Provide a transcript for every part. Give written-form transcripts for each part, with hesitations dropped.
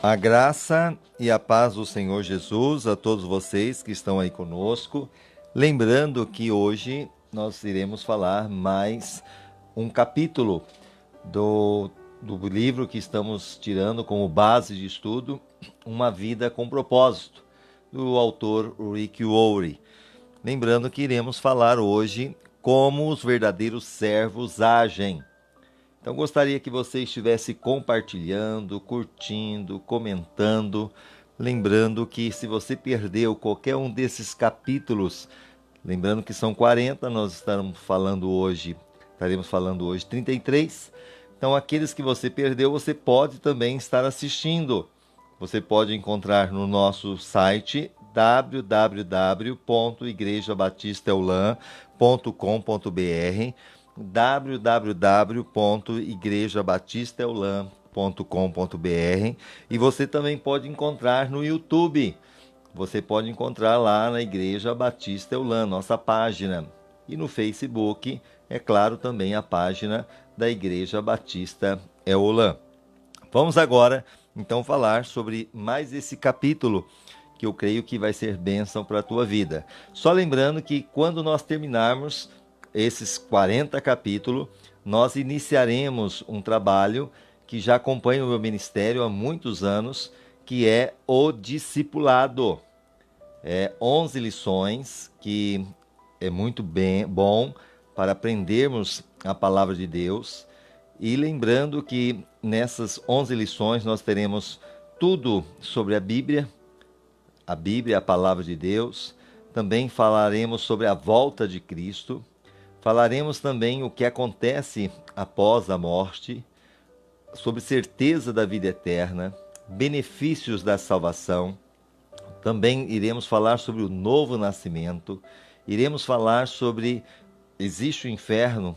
A graça e a paz do Senhor Jesus a todos vocês que estão aí conosco. Lembrando que hoje nós iremos falar mais um capítulo do livro que estamos tirando como base de estudo, Uma Vida com Propósito, do autor Rick Warren. Lembrando que iremos falar hoje como os verdadeiros servos agem. Então gostaria que você estivesse compartilhando, curtindo, comentando, lembrando que se você perdeu qualquer um desses capítulos, lembrando que são 40, nós estaremos falando hoje 33. Então aqueles que você perdeu, você pode também estar assistindo. Você pode encontrar no nosso site www.igrejabatistaeulan.com.br www.igrejabatistaeulan.com.br e você também pode encontrar no YouTube. Você pode encontrar lá na Igreja Batista Eulan, nossa página. E no Facebook, é claro, também a página da Igreja Batista Eulan. Vamos agora, então, falar sobre mais esse capítulo que eu creio que vai ser bênção para a tua vida. Só lembrando que quando nós terminarmos esses 40 capítulos, nós iniciaremos um trabalho que já acompanha o meu ministério há muitos anos, que é o discipulado. 11 lições que é muito bom para aprendermos a palavra de Deus. E lembrando que nessas 11 lições nós teremos tudo sobre a Bíblia, a palavra de Deus. Também falaremos sobre a volta de Cristo. Falaremos também o que acontece após a morte, sobre certeza da vida eterna, benefícios da salvação. Também iremos falar sobre o novo nascimento. Iremos falar sobre existe o inferno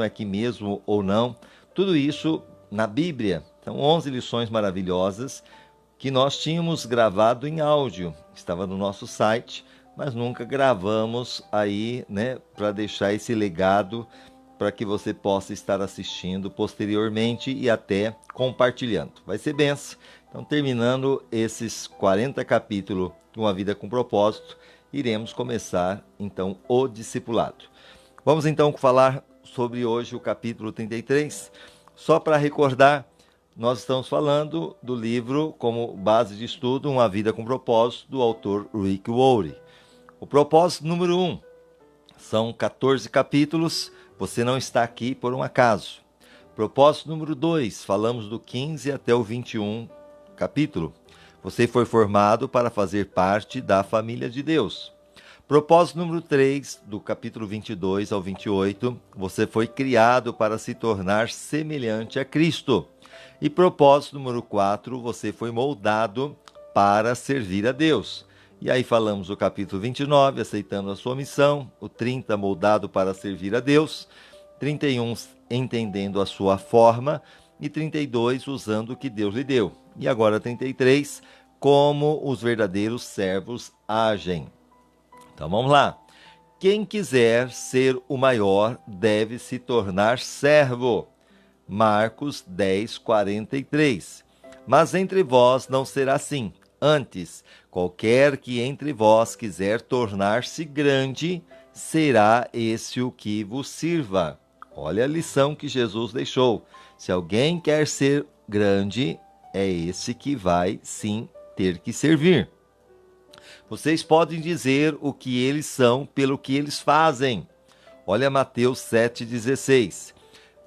é aqui mesmo ou não. Tudo isso na Bíblia. São 11 lições maravilhosas que nós tínhamos gravado em áudio. Estava no nosso site, mas nunca gravamos aí, né, para deixar esse legado para que você possa estar assistindo posteriormente e até compartilhando. Vai ser benção. Então, terminando esses 40 capítulos de Uma Vida com Propósito, iremos começar então o discipulado. Vamos então falar sobre hoje o capítulo 33. Só para recordar, nós estamos falando do livro como base de estudo, Uma Vida com Propósito, do autor Rick Warren. O propósito número 1, são 14 capítulos, você não está aqui por um acaso. Propósito número 2, falamos do 15 até o 21 capítulo. Você foi formado para fazer parte da família de Deus. Propósito número 3, do capítulo 22 ao 28, você foi criado para se tornar semelhante a Cristo. E propósito número 4, você foi moldado para servir a Deus. E aí falamos do capítulo 29, aceitando a sua missão, o 30, moldado para servir a Deus, 31, entendendo a sua forma, e 32, usando o que Deus lhe deu. E agora 33, como os verdadeiros servos agem. Então vamos lá. Quem quiser ser o maior deve se tornar servo. Marcos 10, 43. Mas entre vós não será assim. Antes, qualquer que entre vós quiser tornar-se grande, será esse o que vos sirva. Olha a lição que Jesus deixou. Se alguém quer ser grande, é esse que vai, sim, ter que servir. Vocês podem dizer o que eles são pelo que eles fazem. Olha Mateus 7,16.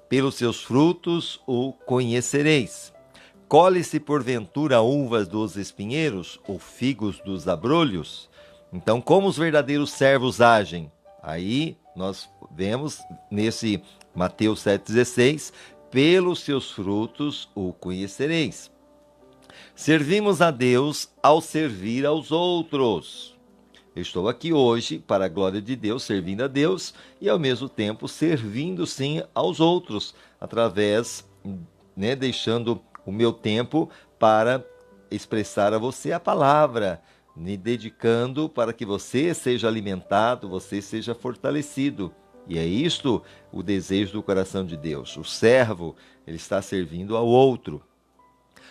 Pelos seus frutos o conhecereis. Colhe-se porventura uvas dos espinheiros ou figos dos abrolhos? Então, como os verdadeiros servos agem? Aí nós vemos nesse Mateus 7,16, pelos seus frutos o conhecereis. Servimos a Deus ao servir aos outros. Eu estou aqui hoje para a glória de Deus, servindo a Deus e ao mesmo tempo servindo sim aos outros, através, deixando o meu tempo para expressar a você a palavra, me dedicando para que você seja alimentado, você seja fortalecido. E é isto o desejo do coração de Deus. O servo, ele está servindo ao outro.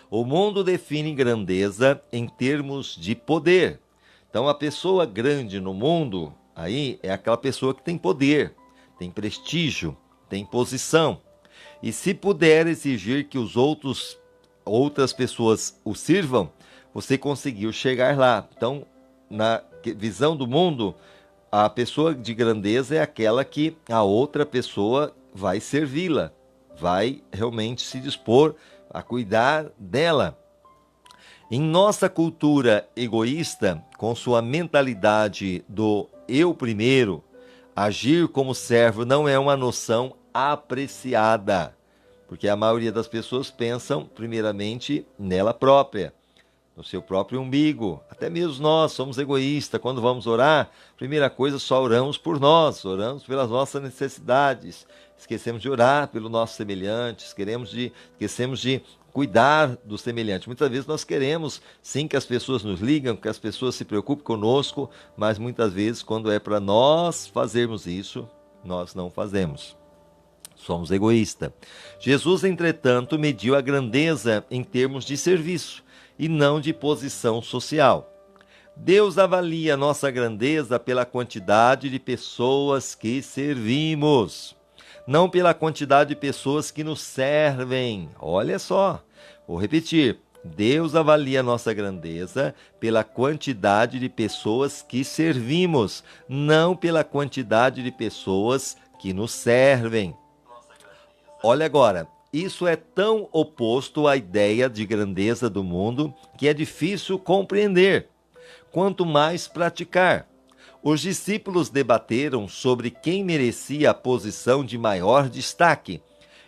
O mundo define grandeza em termos de poder. Então, a pessoa grande no mundo, aí é aquela pessoa que tem poder, tem prestígio, tem posição. E se puder exigir que outras pessoas o sirvam, você conseguiu chegar lá. Então, na visão do mundo, a pessoa de grandeza é aquela que a outra pessoa vai servi-la, vai realmente se dispor a cuidar dela. Em nossa cultura egoísta, com sua mentalidade do eu primeiro, agir como servo não é uma noção apreciada, porque a maioria das pessoas pensam primeiramente nela própria, no seu próprio umbigo. Até mesmo nós somos egoístas. Quando vamos orar, primeira coisa, só oramos por nós, oramos pelas nossas necessidades. Esquecemos de orar pelo nosso semelhante, esquecemos de cuidar do semelhante. Muitas vezes nós queremos, sim, que as pessoas nos ligam, que as pessoas se preocupem conosco, mas muitas vezes, quando é para nós fazermos isso, nós não fazemos. Somos egoístas. Jesus, entretanto, mediu a grandeza em termos de serviço e não de posição social. Deus avalia nossa grandeza pela quantidade de pessoas que servimos, não pela quantidade de pessoas que nos servem. Olha só, vou repetir. Deus avalia nossa grandeza pela quantidade de pessoas que servimos, não pela quantidade de pessoas que nos servem. Olha agora, isso é tão oposto à ideia de grandeza do mundo que é difícil compreender, quanto mais praticar. Os discípulos debateram sobre quem merecia a posição de maior destaque.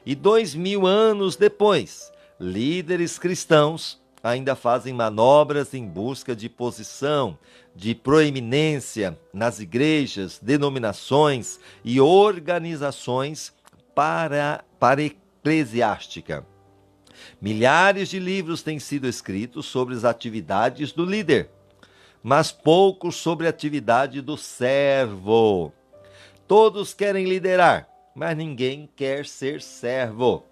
E 2000 anos depois, líderes cristãos ainda fazem manobras em busca de posição, de proeminência nas igrejas, denominações e organizações para eclesiástica. Milhares de livros têm sido escritos sobre as atividades do líder, mas poucos sobre a atividade do servo. Todos querem liderar, mas ninguém quer ser servo.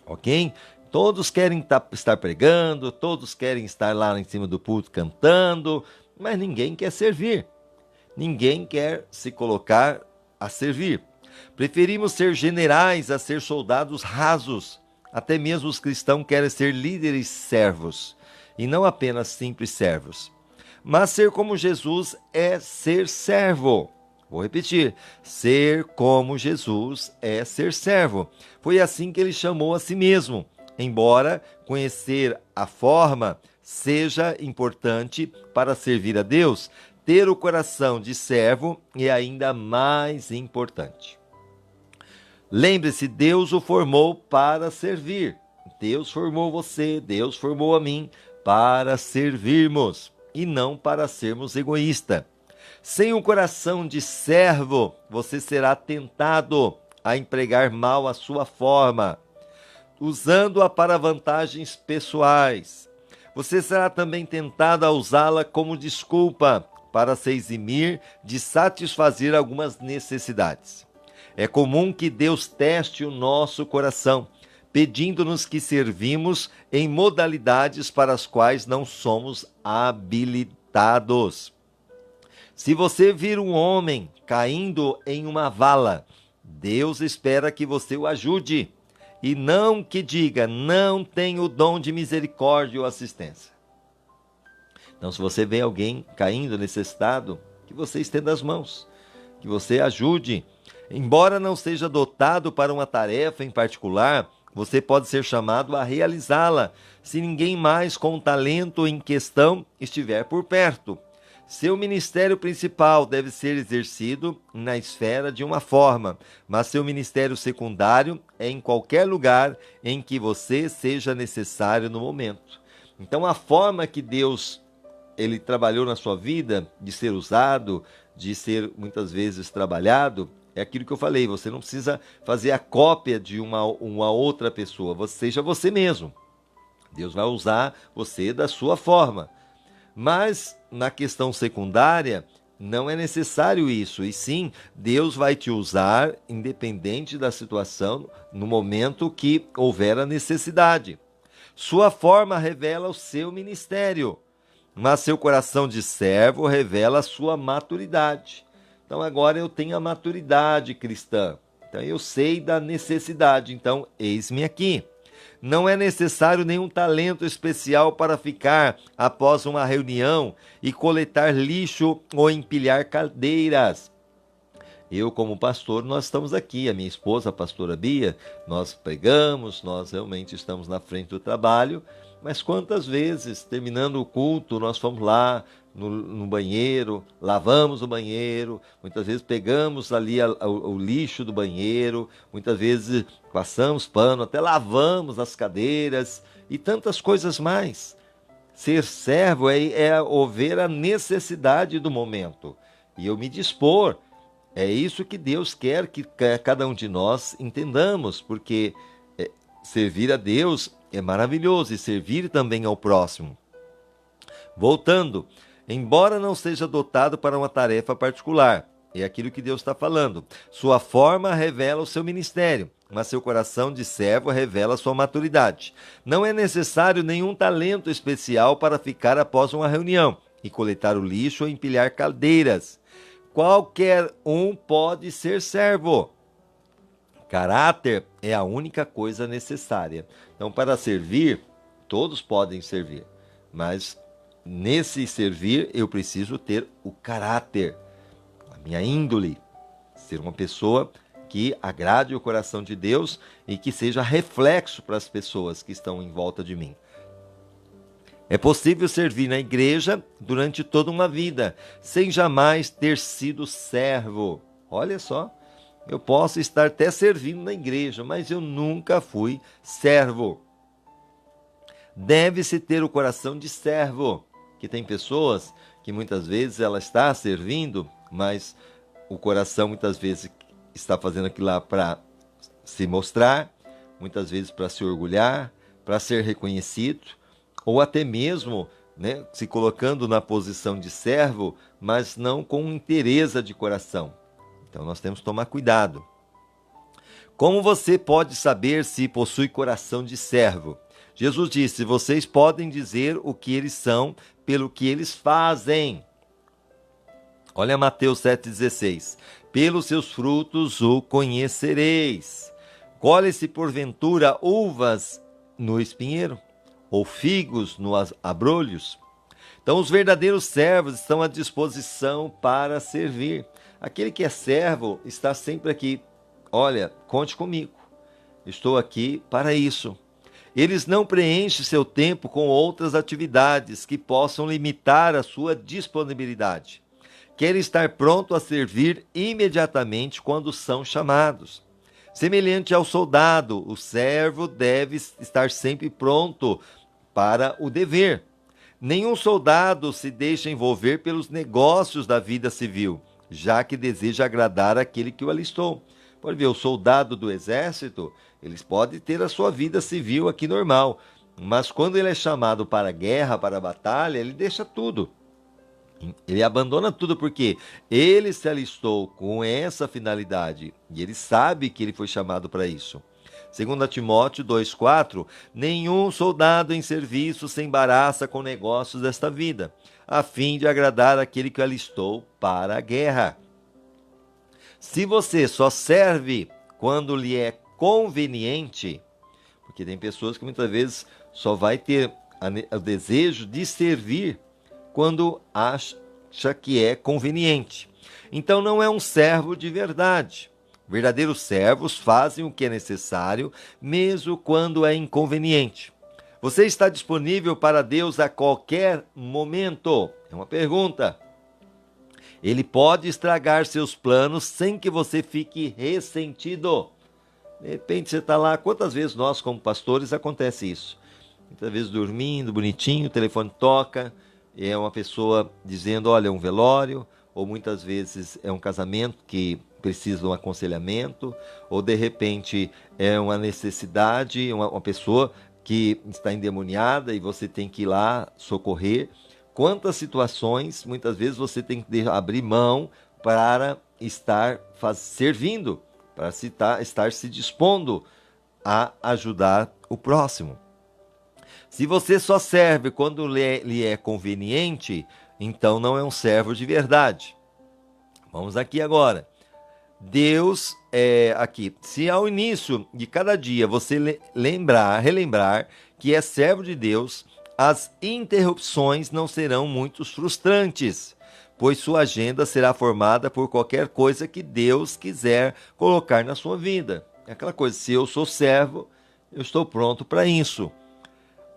Ok? Todos querem estar pregando, todos querem estar lá em cima do púlpito cantando, mas ninguém quer servir. Ninguém quer se colocar a servir. Preferimos ser generais a ser soldados rasos. Até mesmo os cristãos querem ser líderes servos, e não apenas simples servos. Mas ser como Jesus é ser servo. Vou repetir, ser como Jesus é ser servo. Foi assim que ele chamou a si mesmo. Embora conhecer a forma seja importante para servir a Deus, ter o coração de servo é ainda mais importante. Lembre-se, Deus o formou para servir. Deus formou você, Deus formou a mim para servirmos e não para sermos egoístas. Sem o coração de servo, você será tentado a empregar mal a sua forma, usando-a para vantagens pessoais. Você será também tentado a usá-la como desculpa para se eximir de satisfazer algumas necessidades. É comum que Deus teste o nosso coração, pedindo-nos que servimos em modalidades para as quais não somos habilitados. Se você vir um homem caindo em uma vala, Deus espera que você o ajude e não que diga, não tenho o dom de misericórdia ou assistência. Então, se você vê alguém caindo nesse estado, que você estenda as mãos, que você ajude. Embora não seja dotado para uma tarefa em particular, você pode ser chamado a realizá-la, se ninguém mais com o talento em questão estiver por perto. Seu ministério principal deve ser exercido na esfera de uma forma, mas seu ministério secundário é em qualquer lugar em que você seja necessário no momento. Então, a forma que Deus ele trabalhou na sua vida, de ser usado, de ser muitas vezes trabalhado, é aquilo que eu falei, você não precisa fazer a cópia de uma outra pessoa, seja você mesmo. Deus vai usar você da sua forma. Mas na questão secundária, não é necessário isso, e sim, Deus vai te usar independente da situação, no momento que houver a necessidade. Sua forma revela o seu ministério, mas seu coração de servo revela a sua maturidade. Então agora eu tenho a maturidade cristã. Então eu sei da necessidade. Então eis-me aqui. Não é necessário nenhum talento especial para ficar após uma reunião e coletar lixo ou empilhar cadeiras. Eu, como pastor, nós estamos aqui, a minha esposa, a pastora Bia, nós pregamos, nós realmente estamos na frente do trabalho, mas quantas vezes, terminando o culto, nós fomos lá no banheiro, lavamos o banheiro, muitas vezes pegamos ali o lixo do banheiro, muitas vezes passamos pano, até lavamos as cadeiras e tantas coisas mais. Ser servo é ver a necessidade do momento e eu me dispor. É isso que Deus quer que cada um de nós entendamos, porque servir a Deus é maravilhoso e servir também ao próximo. Voltando, embora não seja dotado para uma tarefa particular, é aquilo que Deus está falando. Sua forma revela o seu ministério, mas seu coração de servo revela sua maturidade. Não é necessário nenhum talento especial para ficar após uma reunião e coletar o lixo ou empilhar cadeiras. Qualquer um pode ser servo. Caráter é a única coisa necessária. Então, para servir, todos podem servir. Mas nesse servir, eu preciso ter o caráter, a minha índole. Ser uma pessoa que agrade o coração de Deus e que seja reflexo para as pessoas que estão em volta de mim. É possível servir na igreja durante toda uma vida, sem jamais ter sido servo. Olha só, eu posso estar até servindo na igreja, mas eu nunca fui servo. Deve-se ter o coração de servo, que tem pessoas que muitas vezes ela está servindo, mas o coração muitas vezes está fazendo aquilo lá para se mostrar, muitas vezes para se orgulhar, para ser reconhecido, ou até mesmo, se colocando na posição de servo, mas não com interesse de coração. Então nós temos que tomar cuidado. Como você pode saber se possui coração de servo? Jesus disse: vocês podem dizer o que eles são pelo que eles fazem. Olha Mateus 7,16. Pelos seus frutos o conhecereis. Colhe-se porventura uvas no espinheiro? Ou figos nos abrolhos? Então os verdadeiros servos estão à disposição para servir. Aquele que é servo está sempre aqui. Olha, conte comigo. Estou aqui para isso. Eles não preenchem seu tempo com outras atividades que possam limitar a sua disponibilidade. Querem estar pronto a servir imediatamente quando são chamados. Semelhante ao soldado, o servo deve estar sempre pronto para o dever. Nenhum soldado se deixa envolver pelos negócios da vida civil, já que deseja agradar aquele que o alistou. Pode ver, o soldado do exército, eles podem ter a sua vida civil aqui normal, mas quando ele é chamado para a guerra, para a batalha, ele deixa tudo. Ele abandona tudo porque ele se alistou com essa finalidade e ele sabe que ele foi chamado para isso. 2 Timóteo 2,4, nenhum soldado em serviço se embaraça com negócios desta vida, a fim de agradar aquele que alistou para a guerra. Se você só serve quando lhe é conveniente, porque tem pessoas que muitas vezes só vai ter o desejo de servir quando acha que é conveniente. Então não é um servo de verdade. Verdadeiros servos fazem o que é necessário, mesmo quando é inconveniente. Você está disponível para Deus a qualquer momento? É uma pergunta. Ele pode estragar seus planos sem que você fique ressentido. De repente você está lá, quantas vezes nós como pastores acontece isso? Muitas vezes dormindo, bonitinho, o telefone toca, é uma pessoa dizendo, olha, é um velório, ou muitas vezes é um casamento que precisa de um aconselhamento, ou de repente é uma necessidade, uma pessoa que está endemoniada e você tem que ir lá socorrer. Quantas situações, muitas vezes você tem que abrir mão para estar servindo, para estar se dispondo a ajudar o próximo. Se você só serve quando lhe é conveniente, então não é um servo de verdade. Vamos aqui agora. Deus aqui, se ao início de cada dia você relembrar que é servo de Deus, as interrupções não serão muito frustrantes, pois sua agenda será formada por qualquer coisa que Deus quiser colocar na sua vida. É aquela coisa, se eu sou servo, eu estou pronto para isso.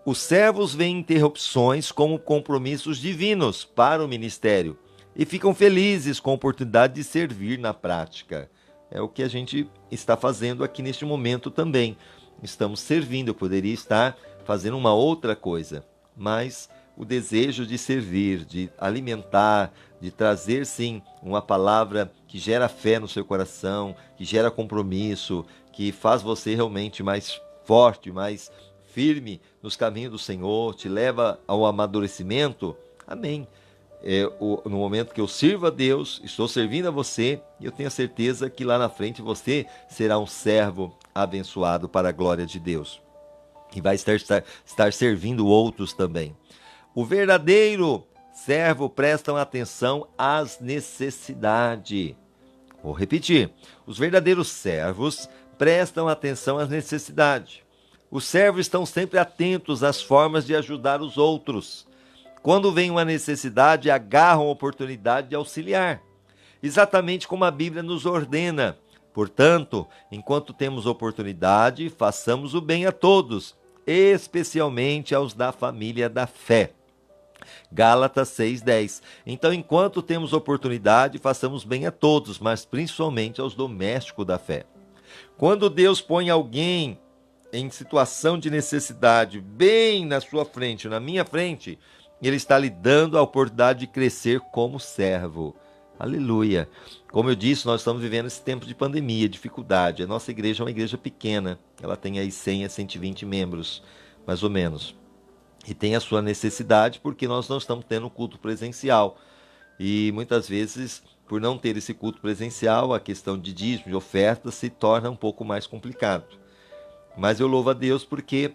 Os servos veem interrupções como compromissos divinos para o ministério e ficam felizes com a oportunidade de servir na prática. É o que a gente está fazendo aqui neste momento também. Estamos servindo, eu poderia estar fazendo uma outra coisa, mas o desejo de servir, de alimentar, de trazer sim uma palavra que gera fé no seu coração, que gera compromisso, que faz você realmente mais forte, mais firme nos caminhos do Senhor, te leva ao amadurecimento. Amém. No momento que eu sirvo a Deus, estou servindo a você, e eu tenho a certeza que lá na frente você será um servo abençoado para a glória de Deus. E vai estar servindo outros também. O verdadeiro servo presta atenção às necessidades. Vou repetir. Os verdadeiros servos prestam atenção às necessidades. Os servos estão sempre atentos às formas de ajudar os outros. Quando vem uma necessidade, agarram a oportunidade de auxiliar, exatamente como a Bíblia nos ordena. Portanto, enquanto temos oportunidade, façamos o bem a todos, especialmente aos da família da fé. Gálatas 6:10. Então, enquanto temos oportunidade, façamos bem a todos, mas principalmente aos domésticos da fé. Quando Deus põe alguém em situação de necessidade bem na sua frente, na minha frente, Ele está lhe dando a oportunidade de crescer como servo. Aleluia. Como eu disse, nós estamos vivendo esse tempo de pandemia, dificuldade. A nossa igreja é uma igreja pequena. Ela tem aí 100 a 120 membros, mais ou menos. E tem a sua necessidade porque nós não estamos tendo culto presencial. E muitas vezes, por não ter esse culto presencial, a questão de dízimo, de oferta, se torna um pouco mais complicado. Mas eu louvo a Deus porque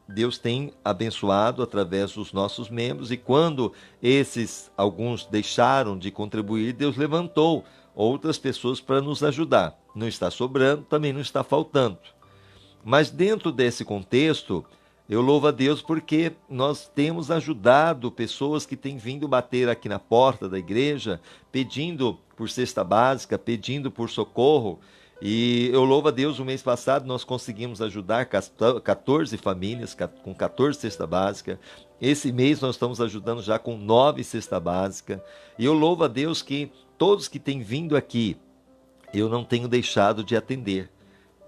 Deus tem abençoado através dos nossos membros, e quando alguns deixaram de contribuir, Deus levantou outras pessoas para nos ajudar. Não está sobrando, também não está faltando. Mas dentro desse contexto, eu louvo a Deus porque nós temos ajudado pessoas que têm vindo bater aqui na porta da igreja, pedindo por cesta básica, pedindo por socorro. E eu louvo a Deus, o mês passado nós conseguimos ajudar 14 famílias com 14 cesta básica. Esse mês nós estamos ajudando já com 9 cesta básica. E eu louvo a Deus que todos que têm vindo aqui, eu não tenho deixado de atender.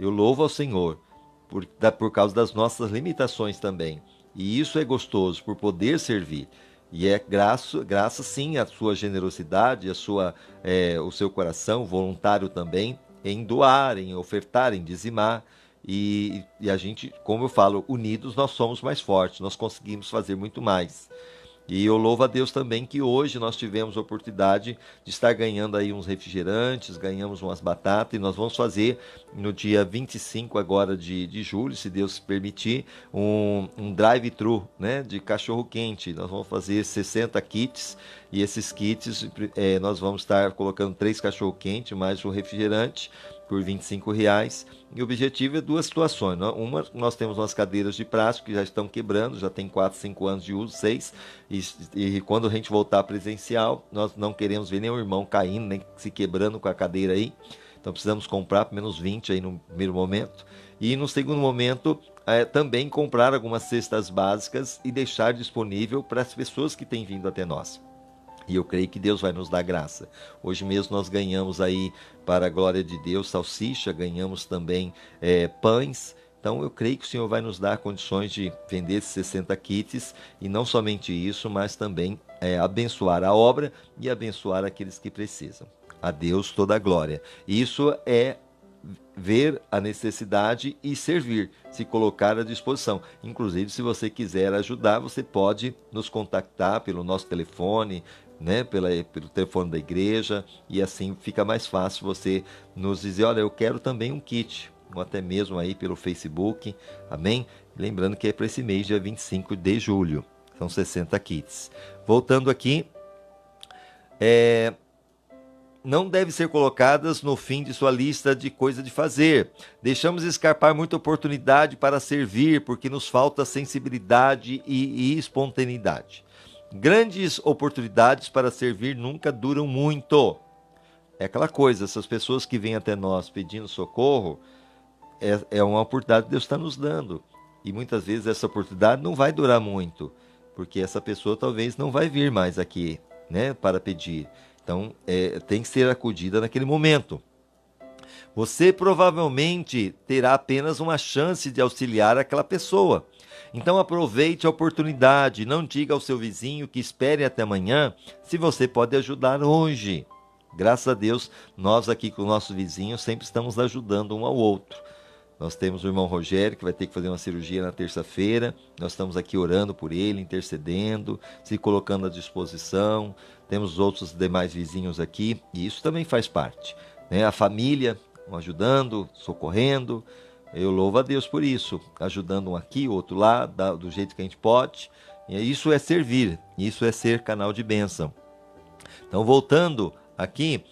Eu louvo ao Senhor por causa das nossas limitações também. E isso é gostoso, por poder servir. E é graças sim à sua generosidade, o seu coração voluntário também, em doar, em ofertar, em dizimar. E a gente, como eu falo, unidos nós somos mais fortes, nós conseguimos fazer muito mais. E eu louvo a Deus também que hoje nós tivemos a oportunidade de estar ganhando aí uns refrigerantes, ganhamos umas batatas, e nós vamos fazer no dia 25 agora de julho, se Deus permitir, um drive-thru, né, de cachorro-quente. Nós vamos fazer 60 kits, e esses kits nós vamos estar colocando 3 cachorro-quente mais um refrigerante por R$ 25. E o objetivo é duas situações. Uma, nós temos umas cadeiras de plástico que já estão quebrando, já tem 4, 5 anos de uso, 6. E quando a gente voltar presencial, nós não queremos ver nenhum irmão caindo, nem se quebrando com a cadeira aí. Então precisamos comprar pelo menos 20 aí no primeiro momento. E no segundo momento, também comprar algumas cestas básicas e deixar disponível para as pessoas que têm vindo até nós. E eu creio que Deus vai nos dar graça. Hoje mesmo nós ganhamos aí, para a glória de Deus, salsicha, ganhamos também pães. Então eu creio que o Senhor vai nos dar condições de vender esses 60 kits, e não somente isso, mas também abençoar a obra e abençoar aqueles que precisam. A Deus toda a glória. Isso é ver a necessidade e servir, se colocar à disposição. Inclusive, se você quiser ajudar, você pode nos contactar pelo nosso telefone, né, pelo telefone da igreja, e assim fica mais fácil você nos dizer: olha, eu quero também um kit. ou até mesmo aí pelo Facebook, amém? Lembrando que é para esse mês, dia 25 de julho, são 60 kits. Voltando aqui, não devem ser colocadas no fim de sua lista de coisa de fazer. Deixamos escapar muita oportunidade para servir, porque nos falta sensibilidade e espontaneidade. Grandes oportunidades para servir nunca duram muito. É aquela coisa, essas pessoas que vêm até nós pedindo socorro, é uma oportunidade que Deus está nos dando. E muitas vezes essa oportunidade não vai durar muito, porque essa pessoa talvez não vai vir mais aqui, né, para pedir. Então, tem que ser acudida naquele momento. Você provavelmente terá apenas uma chance de auxiliar aquela pessoa. Então, aproveite a oportunidade. Não diga ao seu vizinho que espere até amanhã, se você pode ajudar hoje. Graças a Deus, nós aqui com o nosso vizinho sempre estamos ajudando um ao outro. Nós temos o irmão Rogério, que vai ter que fazer uma cirurgia na terça-feira. Nós estamos aqui orando por ele, intercedendo, se colocando à disposição. Temos outros demais vizinhos aqui, e isso também faz parte, né? A família ajudando, socorrendo. Eu louvo a Deus por isso, ajudando um aqui, outro lá, do jeito que a gente pode. E isso é servir, isso é ser canal de bênção. Então, voltando aqui,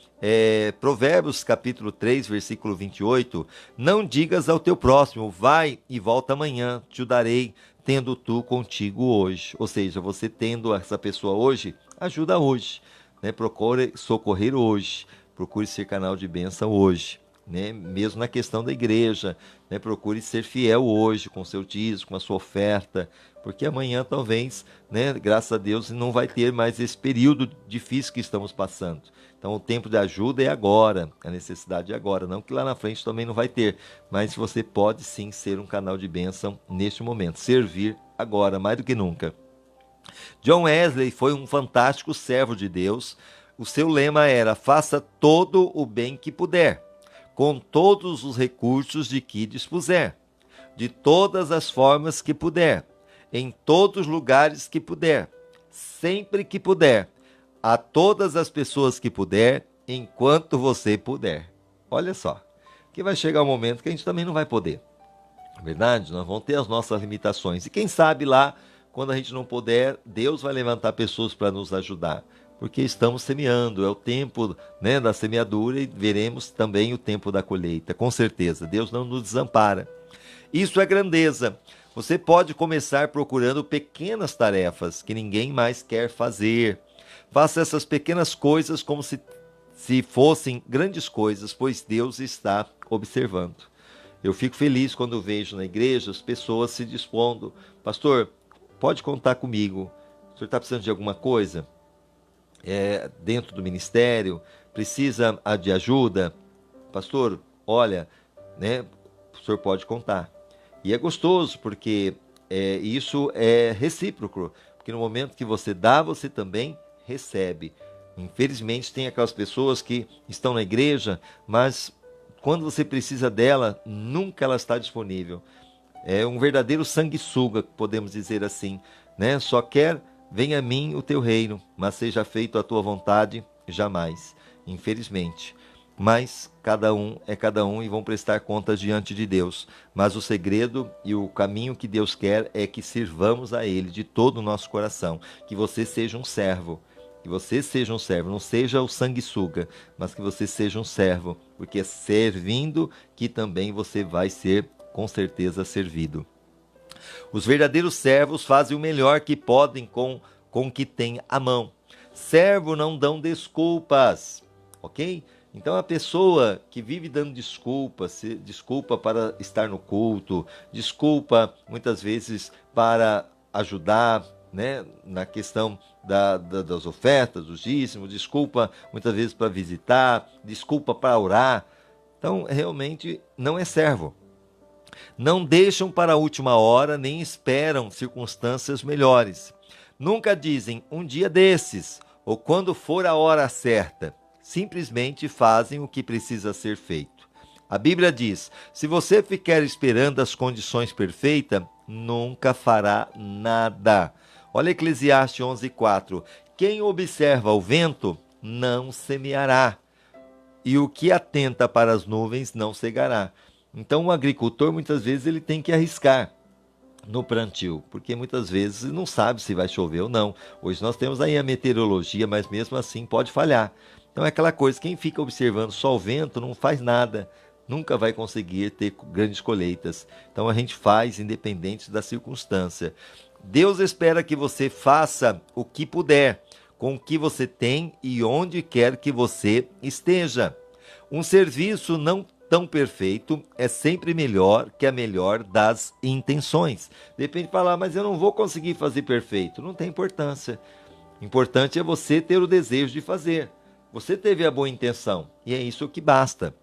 Provérbios capítulo 3, versículo 28, não digas ao teu próximo, vai e volta amanhã, te o darei, tendo tu contigo hoje. Ou seja, você tendo essa pessoa hoje, ajuda hoje, né? Procure socorrer hoje, procure ser canal de bênção hoje, né? Mesmo na questão da igreja, né? Procure ser fiel hoje com seu dízimo, com a sua oferta, porque amanhã talvez, né, graças a Deus, não vai ter mais esse período difícil que estamos passando. Então o tempo de ajuda é agora, a necessidade é agora, não que lá na frente também não vai ter, mas você pode sim ser um canal de bênção neste momento, servir agora, mais do que nunca. John Wesley foi um fantástico servo de Deus. O seu lema era: faça todo o bem que puder, com todos os recursos de que dispuser, de todas as formas que puder, em todos os lugares que puder, sempre que puder, a todas as pessoas que puder, enquanto você puder. Olha só, que vai chegar um momento que a gente também não vai poder. Na verdade, nós vamos ter as nossas limitações. E quem sabe lá, quando a gente não puder, Deus vai levantar pessoas para nos ajudar. Porque estamos semeando, é o tempo, né, da semeadura, e veremos também o tempo da colheita. Com certeza, Deus não nos desampara. Isso é grandeza. Você pode começar procurando pequenas tarefas que ninguém mais quer fazer. Faça essas pequenas coisas como se fossem grandes coisas, pois Deus está observando. Eu fico feliz quando vejo na igreja as pessoas se dispondo. Pastor, pode contar comigo. O senhor está precisando de alguma coisa? Dentro do ministério? Precisa de ajuda? Pastor, olha, né, o senhor pode contar. E é gostoso, porque isso é recíproco. Porque no momento que você dá, você também recebe. Infelizmente, tem aquelas pessoas que estão na igreja, mas quando você precisa dela, nunca ela está disponível. É um verdadeiro sanguessuga, podemos dizer assim, né? Só quer, venha a mim o teu reino, mas seja feito a tua vontade, jamais. Infelizmente. Mas cada um é cada um e vão prestar contas diante de Deus. Mas o segredo e o caminho que Deus quer é que sirvamos a Ele de todo o nosso coração. Que você seja um servo. Que você seja um servo, não seja o sanguessuga, mas que você seja um servo, porque é servindo que também você vai ser, com certeza, servido. Os verdadeiros servos fazem o melhor que podem com o que têm à mão. Servo não dão desculpas, ok? Então a pessoa que vive dando desculpa para estar no culto, desculpa muitas vezes para ajudar, né, na questão das ofertas, dos dízimos, desculpa muitas vezes para visitar, desculpa para orar. Então, realmente não é servo. Não deixam para a última hora, nem esperam circunstâncias melhores. Nunca dizem um dia desses, ou quando for a hora certa. Simplesmente fazem o que precisa ser feito. A Bíblia diz: se você ficar esperando as condições perfeitas, nunca fará nada. Olha Eclesiastes 11:4. Quem observa o vento não semeará, e o que atenta para as nuvens não cegará. Então o agricultor muitas vezes ele tem que arriscar no plantio, porque muitas vezes não sabe se vai chover ou não. Hoje nós temos aí a meteorologia, mas mesmo assim pode falhar. Então é aquela coisa, quem fica observando só o vento não faz nada, nunca vai conseguir ter grandes colheitas. Então a gente faz independente da circunstância. Deus espera que você faça o que puder, com o que você tem e onde quer que você esteja. Um serviço não tão perfeito é sempre melhor que a melhor das intenções. Depende de falar, mas eu não vou conseguir fazer perfeito. Não tem importância. Importante é você ter o desejo de fazer. Você teve a boa intenção e é isso que basta.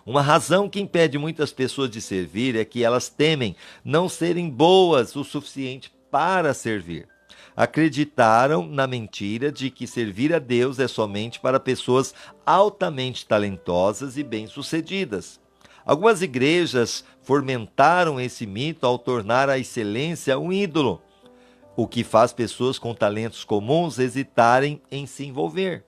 Uma razão que impede muitas pessoas de servir é que elas temem não serem boas o suficiente para servir. Acreditaram na mentira de que servir a Deus é somente para pessoas altamente talentosas e bem-sucedidas. Algumas igrejas fomentaram esse mito ao tornar a excelência um ídolo, o que faz pessoas com talentos comuns hesitarem em se envolver.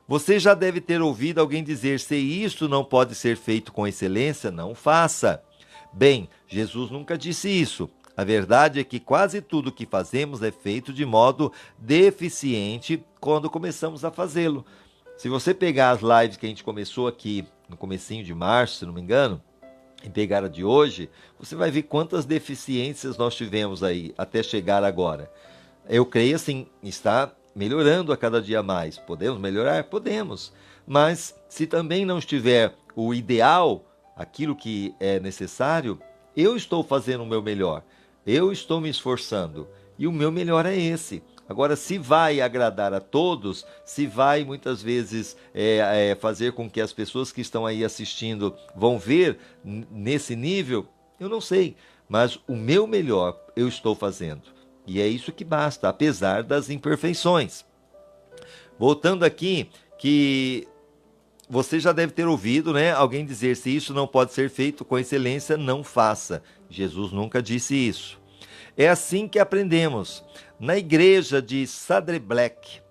Você já deve ter ouvido alguém dizer: se isso não pode ser feito com excelência, não faça. Bem, Jesus nunca disse isso. A verdade é que quase tudo que fazemos é feito de modo deficiente quando começamos a fazê-lo. Se você pegar as lives que a gente começou aqui no comecinho de março, se não me engano, e pegar a de hoje, você vai ver quantas deficiências nós tivemos aí até chegar agora. Eu creio assim, está melhorando a cada dia mais. Podemos melhorar? Podemos. Mas se também não estiver o ideal, aquilo que é necessário, eu estou fazendo o meu melhor. Eu estou me esforçando. E o meu melhor é esse. Agora, se vai agradar a todos, se vai muitas vezes fazer com que as pessoas que estão aí assistindo vão ver nesse nível, eu não sei. Mas o meu melhor eu estou fazendo. E é isso que basta, apesar das imperfeições. Voltando aqui, que você já deve ter ouvido, né, alguém dizer: se isso não pode ser feito com excelência, não faça. Jesus nunca disse isso. É assim que aprendemos. Na igreja de Saddle-Black,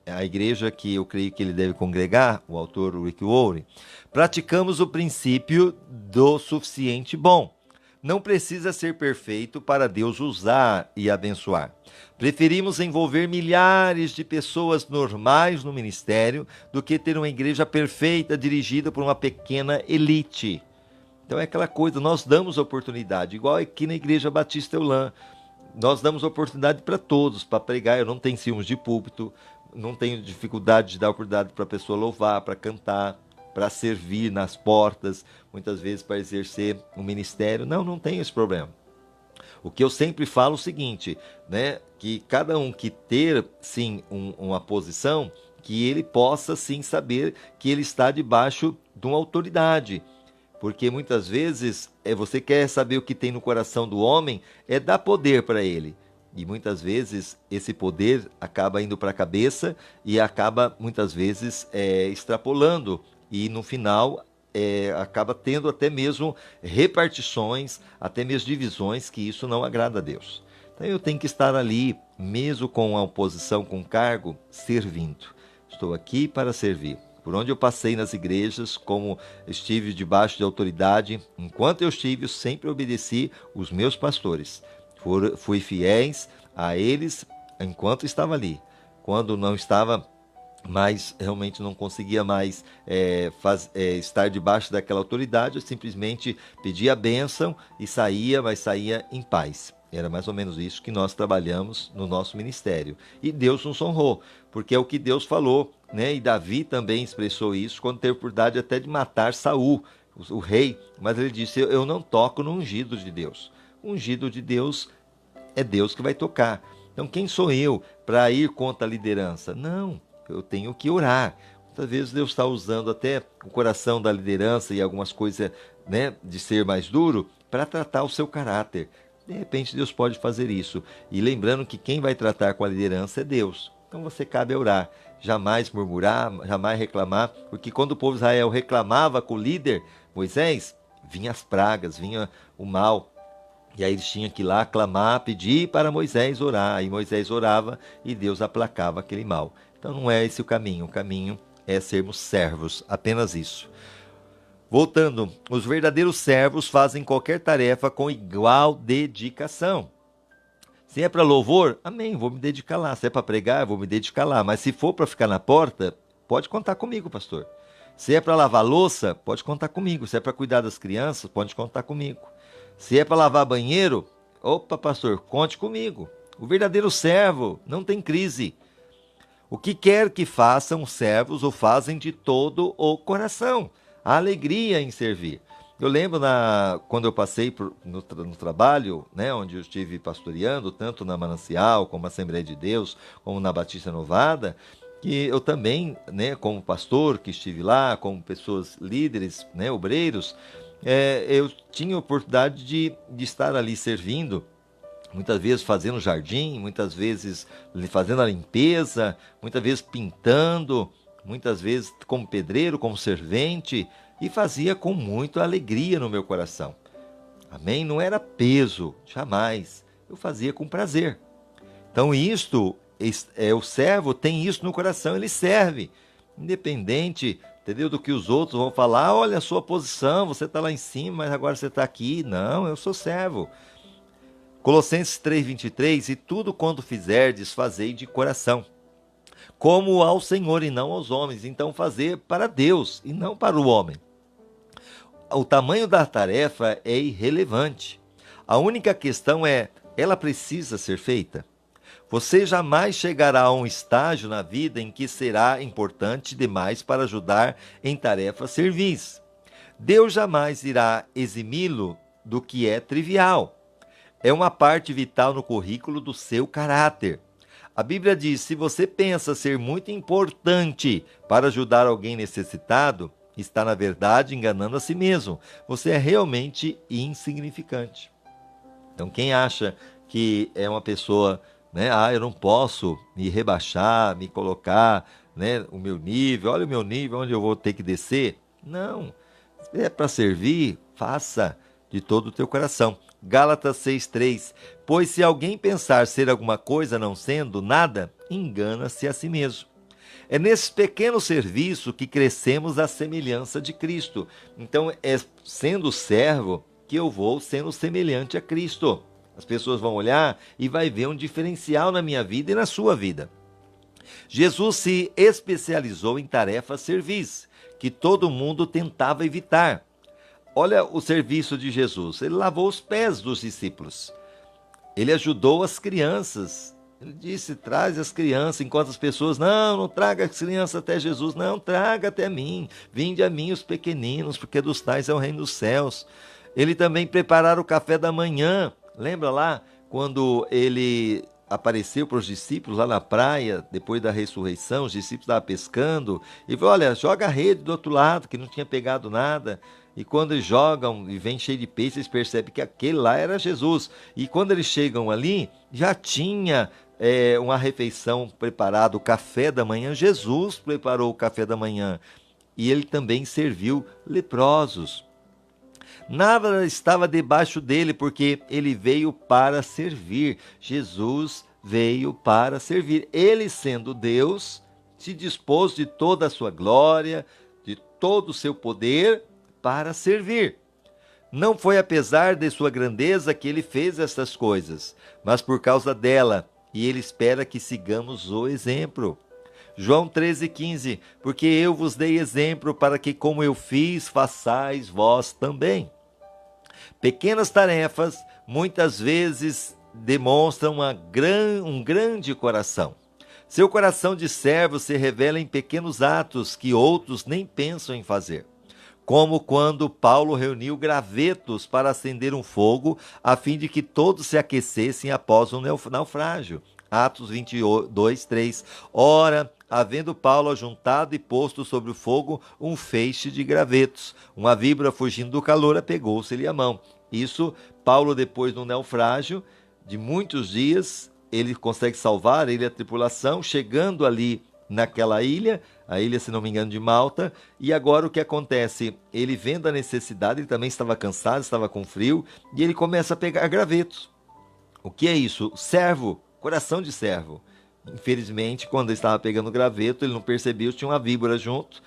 a igreja que eu creio que ele deve congregar, o autor Rick Warren, praticamos o princípio do suficiente bom. Não precisa ser perfeito para Deus usar e abençoar. Preferimos envolver milhares de pessoas normais no ministério do que ter uma igreja perfeita dirigida por uma pequena elite. Então é aquela coisa, nós damos oportunidade, igual aqui na Igreja Batista Eulã. Nós damos oportunidade para todos, para pregar. Eu não tenho ciúmes de púlpito, não tenho dificuldade de dar oportunidade para a pessoa louvar, para cantar, para servir nas portas, muitas vezes para exercer um ministério. Não tenho esse problema. O que eu sempre falo é o seguinte, né, que cada um que ter, sim, uma posição, que ele possa, sim, saber que ele está debaixo de uma autoridade. Porque muitas vezes você quer saber o que tem no coração do homem, é dar poder para ele. E muitas vezes esse poder acaba indo para a cabeça e acaba muitas vezes extrapolando. E no final acaba tendo até mesmo repartições, até mesmo divisões, que isso não agrada a Deus. Então eu tenho que estar ali, mesmo com a oposição, com cargo, servindo. Estou aqui para servir. Por onde eu passei nas igrejas, como estive debaixo de autoridade, enquanto eu estive, eu sempre obedeci os meus pastores. Fui fiéis a eles enquanto estava ali. Quando não estava mais, realmente não conseguia mais estar debaixo daquela autoridade, eu simplesmente pedia a bênção e saía, mas saía em paz. Era mais ou menos isso que nós trabalhamos no nosso ministério. E Deus nos honrou, porque é o que Deus falou, né? E Davi também expressou isso quando teve oportunidade até de matar Saul, o rei. Mas ele disse: eu não toco no ungido de Deus. O ungido de Deus é Deus que vai tocar. Então quem sou eu para ir contra a liderança? Não, eu tenho que orar. Muitas vezes Deus está usando até o coração da liderança e algumas coisas, né, de ser mais duro para tratar o seu caráter. De repente Deus pode fazer isso. E lembrando que quem vai tratar com a liderança é Deus. Então você cabe orar. Jamais murmurar, jamais reclamar. Porque quando o povo de Israel reclamava com o líder, Moisés, vinha as pragas, vinha o mal. E aí eles tinham que ir lá clamar, pedir para Moisés orar. E Moisés orava e Deus aplacava aquele mal. Então não é esse o caminho. O caminho é sermos servos. Apenas isso. Voltando, os verdadeiros servos fazem qualquer tarefa com igual dedicação. Se é para louvor, amém, vou me dedicar lá. Se é para pregar, vou me dedicar lá. Mas se for para ficar na porta, pode contar comigo, pastor. Se é para lavar louça, pode contar comigo. Se é para cuidar das crianças, pode contar comigo. Se é para lavar banheiro, opa, pastor, conte comigo. O verdadeiro servo não tem crise. O que quer que façam os servos, o fazem de todo o coração. A alegria em servir. Eu lembro quando eu passei no trabalho, né, onde eu estive pastoreando, tanto na Manancial, como na Assembleia de Deus, como na Batista Novada, que eu também, né, como pastor que estive lá, como pessoas líderes, né, obreiros, eu tinha a oportunidade de estar ali servindo, muitas vezes fazendo jardim, muitas vezes fazendo a limpeza, muitas vezes pintando, muitas vezes como pedreiro, como servente, e fazia com muita alegria no meu coração. Amém? Não era peso, jamais. Eu fazia com prazer. Então o servo tem isso no coração, ele serve, independente, entendeu, do que os outros vão falar. Olha a sua posição, você está lá em cima, mas agora você está aqui. Não, eu sou servo. Colossenses 3:23, e tudo quanto fizerdes, fazei de coração, como ao Senhor e não aos homens. Então fazer para Deus e não para o homem. O tamanho da tarefa é irrelevante. A única questão é, ela precisa ser feita? Você jamais chegará a um estágio na vida em que será importante demais para ajudar em tarefas servis. Deus jamais irá eximi-lo do que é trivial. É uma parte vital no currículo do seu caráter. A Bíblia diz: se você pensa ser muito importante para ajudar alguém necessitado, está na verdade enganando a si mesmo. Você é realmente insignificante. Então quem acha que é uma pessoa, né, eu não posso me rebaixar, me colocar, né, o meu nível, olha o meu nível, onde eu vou ter que descer. Não, se é para servir, faça de todo o teu coração. Gálatas 6:3, pois se alguém pensar ser alguma coisa não sendo nada, engana-se a si mesmo. É nesse pequeno serviço que crescemos à semelhança de Cristo. Então, é sendo servo que eu vou sendo semelhante a Cristo. As pessoas vão olhar e vai ver um diferencial na minha vida e na sua vida. Jesus se especializou em tarefas servis, que todo mundo tentava evitar. Olha o serviço de Jesus. Ele lavou os pés dos discípulos. Ele ajudou as crianças. Ele disse: traz as crianças, enquanto as pessoas, não traga as crianças até Jesus, não, traga até mim, vinde a mim os pequeninos, porque dos tais é o reino dos céus. Ele também preparara o café da manhã, lembra lá, quando ele apareceu para os discípulos lá na praia, depois da ressurreição, os discípulos estavam pescando, e falou: olha, joga a rede do outro lado, que não tinha pegado nada. E quando eles jogam e vem cheio de peixe, eles percebem que aquele lá era Jesus. E quando eles chegam ali, já tinha uma refeição preparada, o café da manhã. Jesus preparou o café da manhã. E ele também serviu leprosos. Nada estava debaixo dele, porque ele veio para servir. Jesus veio para servir. Ele, sendo Deus, se dispôs de toda a sua glória, de todo o seu poder, para servir. Não foi apesar de sua grandeza que ele fez essas coisas, mas por causa dela, e ele espera que sigamos o exemplo. João 13,15, porque eu vos dei exemplo para que, como eu fiz, façais vós também. Pequenas tarefas muitas vezes demonstram um grande coração. Seu coração de servo se revela em pequenos atos que outros nem pensam em fazer. Como quando Paulo reuniu gravetos para acender um fogo, a fim de que todos se aquecessem após um naufrágio. Atos 22:3. Ora, havendo Paulo ajuntado e posto sobre o fogo um feixe de gravetos, uma víbora fugindo do calor apegou-se-lhe a mão. Isso, Paulo, depois do naufrágio, de muitos dias, ele consegue salvar ele e a tripulação, chegando ali naquela ilha, a ilha, se não me engano, de Malta. E agora o que acontece? Ele, vendo a necessidade, ele também estava cansado, estava com frio, e ele começa a pegar gravetos. O que é isso? Servo, coração de servo. Infelizmente, quando ele estava pegando graveto, ele não percebeu, tinha uma víbora junto,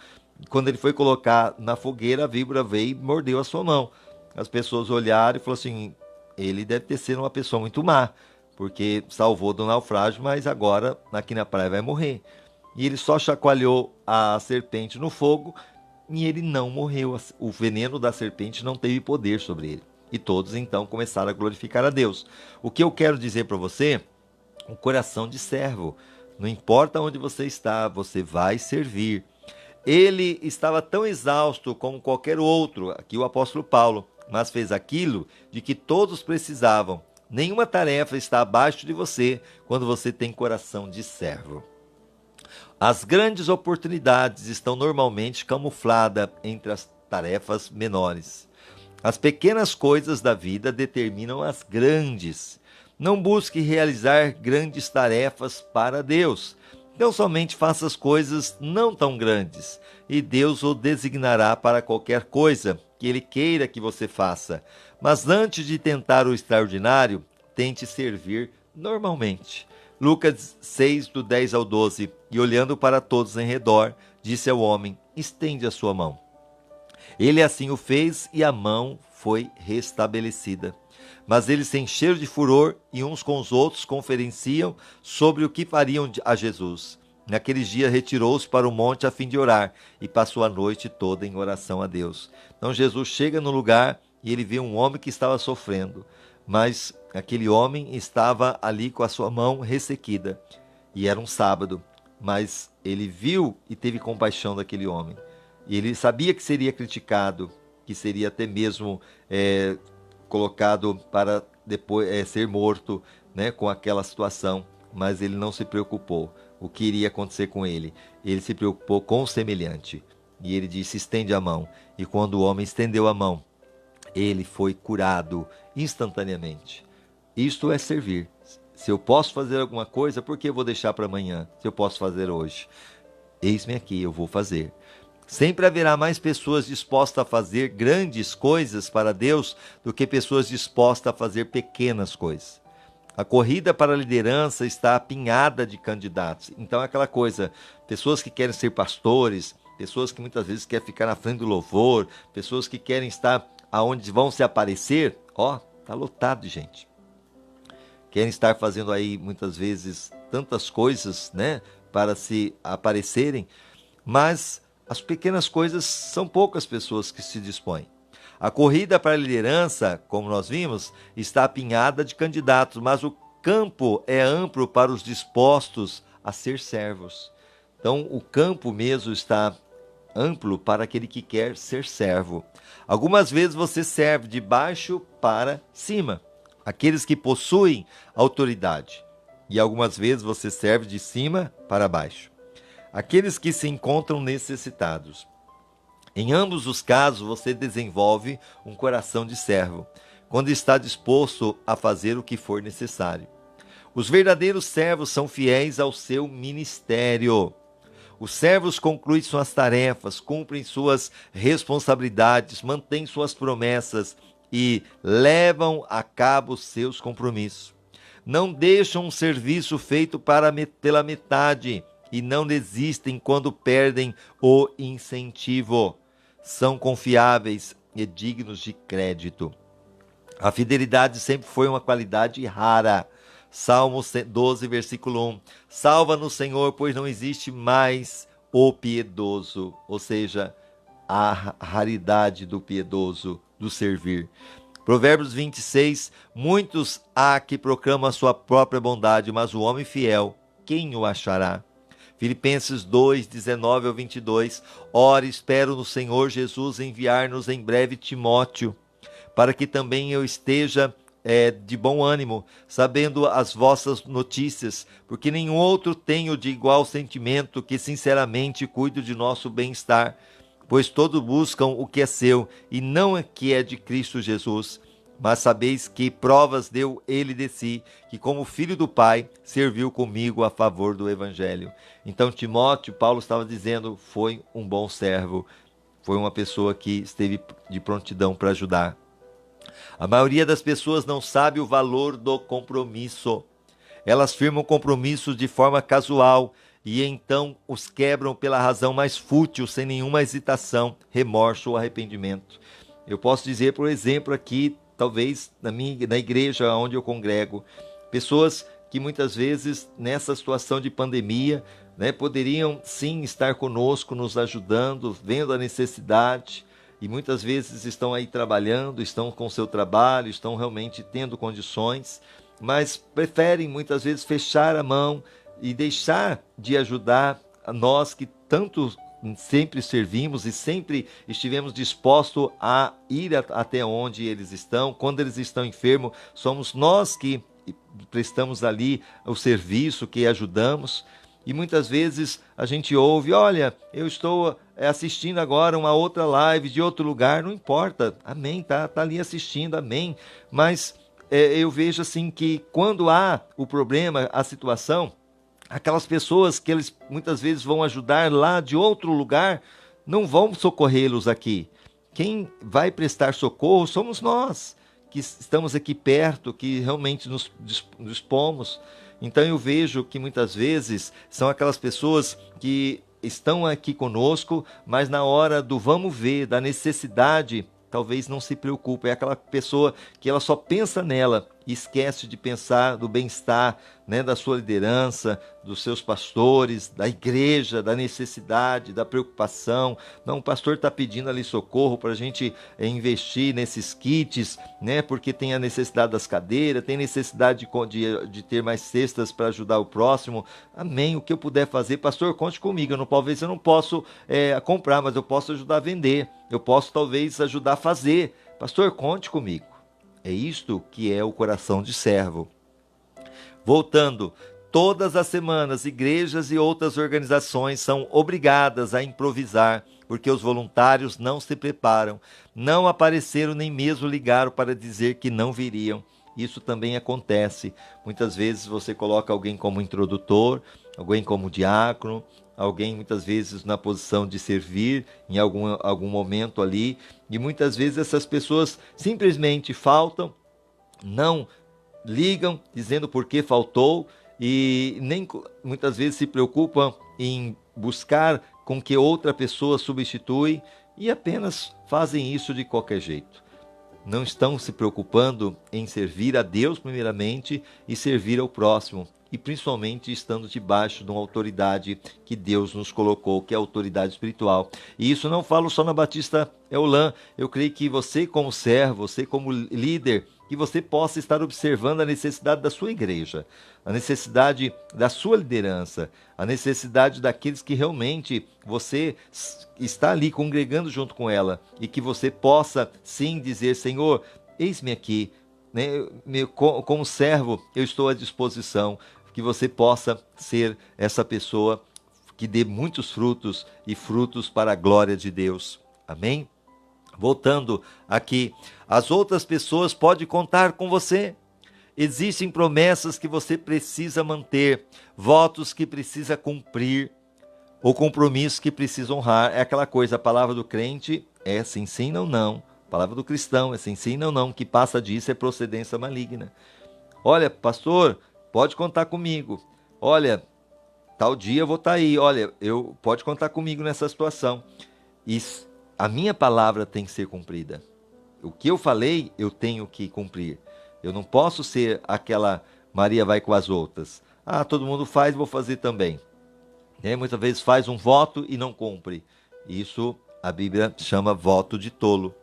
quando ele foi colocar na fogueira, a víbora veio e mordeu a sua mão. As pessoas olharam e falaram assim, ele deve ter sido uma pessoa muito má, porque salvou do naufrágio, mas agora aqui na praia vai morrer. E ele só chacoalhou a serpente no fogo e ele não morreu. O veneno da serpente não teve poder sobre ele. E todos então começaram a glorificar a Deus. O que eu quero dizer para você, um coração de servo. Não importa onde você está, você vai servir. Ele estava tão exausto como qualquer outro, aqui o apóstolo Paulo, mas fez aquilo de que todos precisavam. Nenhuma tarefa está abaixo de você quando você tem coração de servo. As grandes oportunidades estão normalmente camufladas entre as tarefas menores. As pequenas coisas da vida determinam as grandes. Não busque realizar grandes tarefas para Deus. Então somente faça as coisas não tão grandes, e Deus o designará para qualquer coisa que Ele queira que você faça. Mas antes de tentar o extraordinário, tente servir normalmente. Lucas 6, do 10 ao 12. E olhando para todos em redor, disse ao homem, estende a sua mão. Ele assim o fez e a mão foi restabelecida. Mas eles se encheram de furor e uns com os outros conferenciam sobre o que fariam a Jesus. Naqueles dias retirou-se para o monte a fim de orar e passou a noite toda em oração a Deus. Então Jesus chega no lugar e ele vê um homem que estava sofrendo, mas aquele homem estava ali com a sua mão ressequida e era um sábado, mas ele viu e teve compaixão daquele homem. E ele sabia que seria criticado, que seria até mesmo colocado para depois ser morto, né, com aquela situação, mas ele não se preocupou. O que iria acontecer com ele? Ele se preocupou com o semelhante. E ele disse, estende a mão. E quando o homem estendeu a mão, ele foi curado instantaneamente. Isto é servir. Se eu posso fazer alguma coisa, por que eu vou deixar para amanhã? Se eu posso fazer hoje? Eis-me aqui, eu vou fazer. Sempre haverá mais pessoas dispostas a fazer grandes coisas para Deus do que pessoas dispostas a fazer pequenas coisas. A corrida para a liderança está apinhada de candidatos. Então é aquela coisa, pessoas que querem ser pastores, pessoas que muitas vezes querem ficar na frente do louvor, pessoas que querem estar aonde vão se aparecer, está lotado de gente. Querem estar fazendo aí muitas vezes tantas coisas, né, para se aparecerem, mas as pequenas coisas são poucas pessoas que se dispõem. A corrida para a liderança, como nós vimos, está apinhada de candidatos, mas o campo é amplo para os dispostos a ser servos. Então, o campo mesmo está amplo para aquele que quer ser servo. Algumas vezes você serve de baixo para cima, aqueles que possuem autoridade. E algumas vezes você serve de cima para baixo, aqueles que se encontram necessitados. Em ambos os casos, você desenvolve um coração de servo, quando está disposto a fazer o que for necessário. Os verdadeiros servos são fiéis ao seu ministério. Os servos concluem suas tarefas, cumprem suas responsabilidades, mantêm suas promessas e levam a cabo seus compromissos. Não deixam um serviço feito pela metade e não desistem quando perdem o incentivo. São confiáveis e dignos de crédito. A fidelidade sempre foi uma qualidade rara. Salmo 12, versículo 1. Salva-nos, Senhor, pois não existe mais o piedoso. Ou seja, a raridade do piedoso, do servir. Provérbios 26. Muitos há que proclamam a sua própria bondade, mas o homem fiel, quem o achará? Filipenses 2, 19 ao 22. Ora, espero no Senhor Jesus enviar-nos em breve Timóteo, para que também eu esteja de bom ânimo, sabendo as vossas notícias, porque nenhum outro tenho de igual sentimento que sinceramente cuido de nosso bem-estar, pois todos buscam o que é seu, e não o que é de Cristo Jesus. Mas sabeis que provas deu ele de si, que como filho do Pai, serviu comigo a favor do Evangelho. Então Timóteo, Paulo estava dizendo, foi um bom servo, foi uma pessoa que esteve de prontidão para ajudar. A maioria das pessoas não sabe o valor do compromisso. Elas firmam compromissos de forma casual e então os quebram pela razão mais fútil, sem nenhuma hesitação, remorso ou arrependimento. Eu posso dizer, por exemplo, aqui, talvez na igreja onde eu congrego, pessoas que muitas vezes nessa situação de pandemia, né, poderiam sim estar conosco, nos ajudando, vendo a necessidade, e muitas vezes estão aí trabalhando, estão com seu trabalho, estão realmente tendo condições, mas preferem muitas vezes fechar a mão e deixar de ajudar a nós que tanto sempre servimos e sempre estivemos dispostos a ir até onde eles estão. Quando eles estão enfermos, somos nós que prestamos ali o serviço, que ajudamos. E muitas vezes a gente ouve, olha, eu estou assistindo agora uma outra live de outro lugar, não importa, amém, tá ali assistindo, amém. Mas eu vejo assim que quando há o problema, a situação, aquelas pessoas que eles muitas vezes vão ajudar lá de outro lugar, não vão socorrê-los aqui. Quem vai prestar socorro somos nós, que estamos aqui perto, que realmente nos dispomos. Então eu vejo que muitas vezes são aquelas pessoas que estão aqui conosco, mas na hora do vamos ver, da necessidade, talvez não se preocupe. É aquela pessoa que ela só pensa nela e esquece de pensar do bem-estar, né, da sua liderança, dos seus pastores, da igreja, da necessidade, da preocupação. Não, o pastor está pedindo ali socorro para a gente investir nesses kits, né, porque tem a necessidade das cadeiras, tem necessidade de ter mais cestas para ajudar o próximo. Amém, o que eu puder fazer, pastor, conte comigo. Talvez eu não posso comprar, mas eu posso ajudar a vender. Eu posso talvez ajudar a fazer. Pastor, conte comigo. É isto que é o coração de servo. Voltando, todas as semanas, igrejas e outras organizações são obrigadas a improvisar, porque os voluntários não se preparam, não apareceram nem mesmo ligaram para dizer que não viriam. Isso também acontece. Muitas vezes você coloca alguém como introdutor, alguém como diácono, alguém muitas vezes na posição de servir em algum momento ali, e muitas vezes essas pessoas simplesmente faltam, não ligam dizendo por que faltou e nem muitas vezes se preocupam em buscar com que outra pessoa substitui e apenas fazem isso de qualquer jeito. Não estão se preocupando em servir a Deus primeiramente e servir ao próximo, e principalmente estando debaixo de uma autoridade que Deus nos colocou, que é a autoridade espiritual. E isso não falo só na Batista Eulã, eu creio que você como servo, você como líder, que você possa estar observando a necessidade da sua igreja, a necessidade da sua liderança, a necessidade daqueles que realmente você está ali congregando junto com ela, e que você possa sim dizer, Senhor, eis-me aqui, né? Como servo eu estou à disposição, que você possa ser essa pessoa que dê muitos frutos e frutos para a glória de Deus. Amém? Voltando aqui, as outras pessoas podem contar com você. Existem promessas que você precisa manter, votos que precisa cumprir, ou compromissos que precisa honrar. É aquela coisa, a palavra do crente é sim, sim, não, não. A palavra do cristão é sim, sim, não, não. O que passa disso é procedência maligna. Olha, pastor, pode contar comigo. Olha, tal dia eu vou estar aí. Olha, pode contar comigo nessa situação. E a minha palavra tem que ser cumprida. O que eu falei, eu tenho que cumprir. Eu não posso ser aquela Maria vai com as outras. Ah, todo mundo faz, vou fazer também. Muitas vezes faz um voto e não cumpre. Isso a Bíblia chama voto de tolo.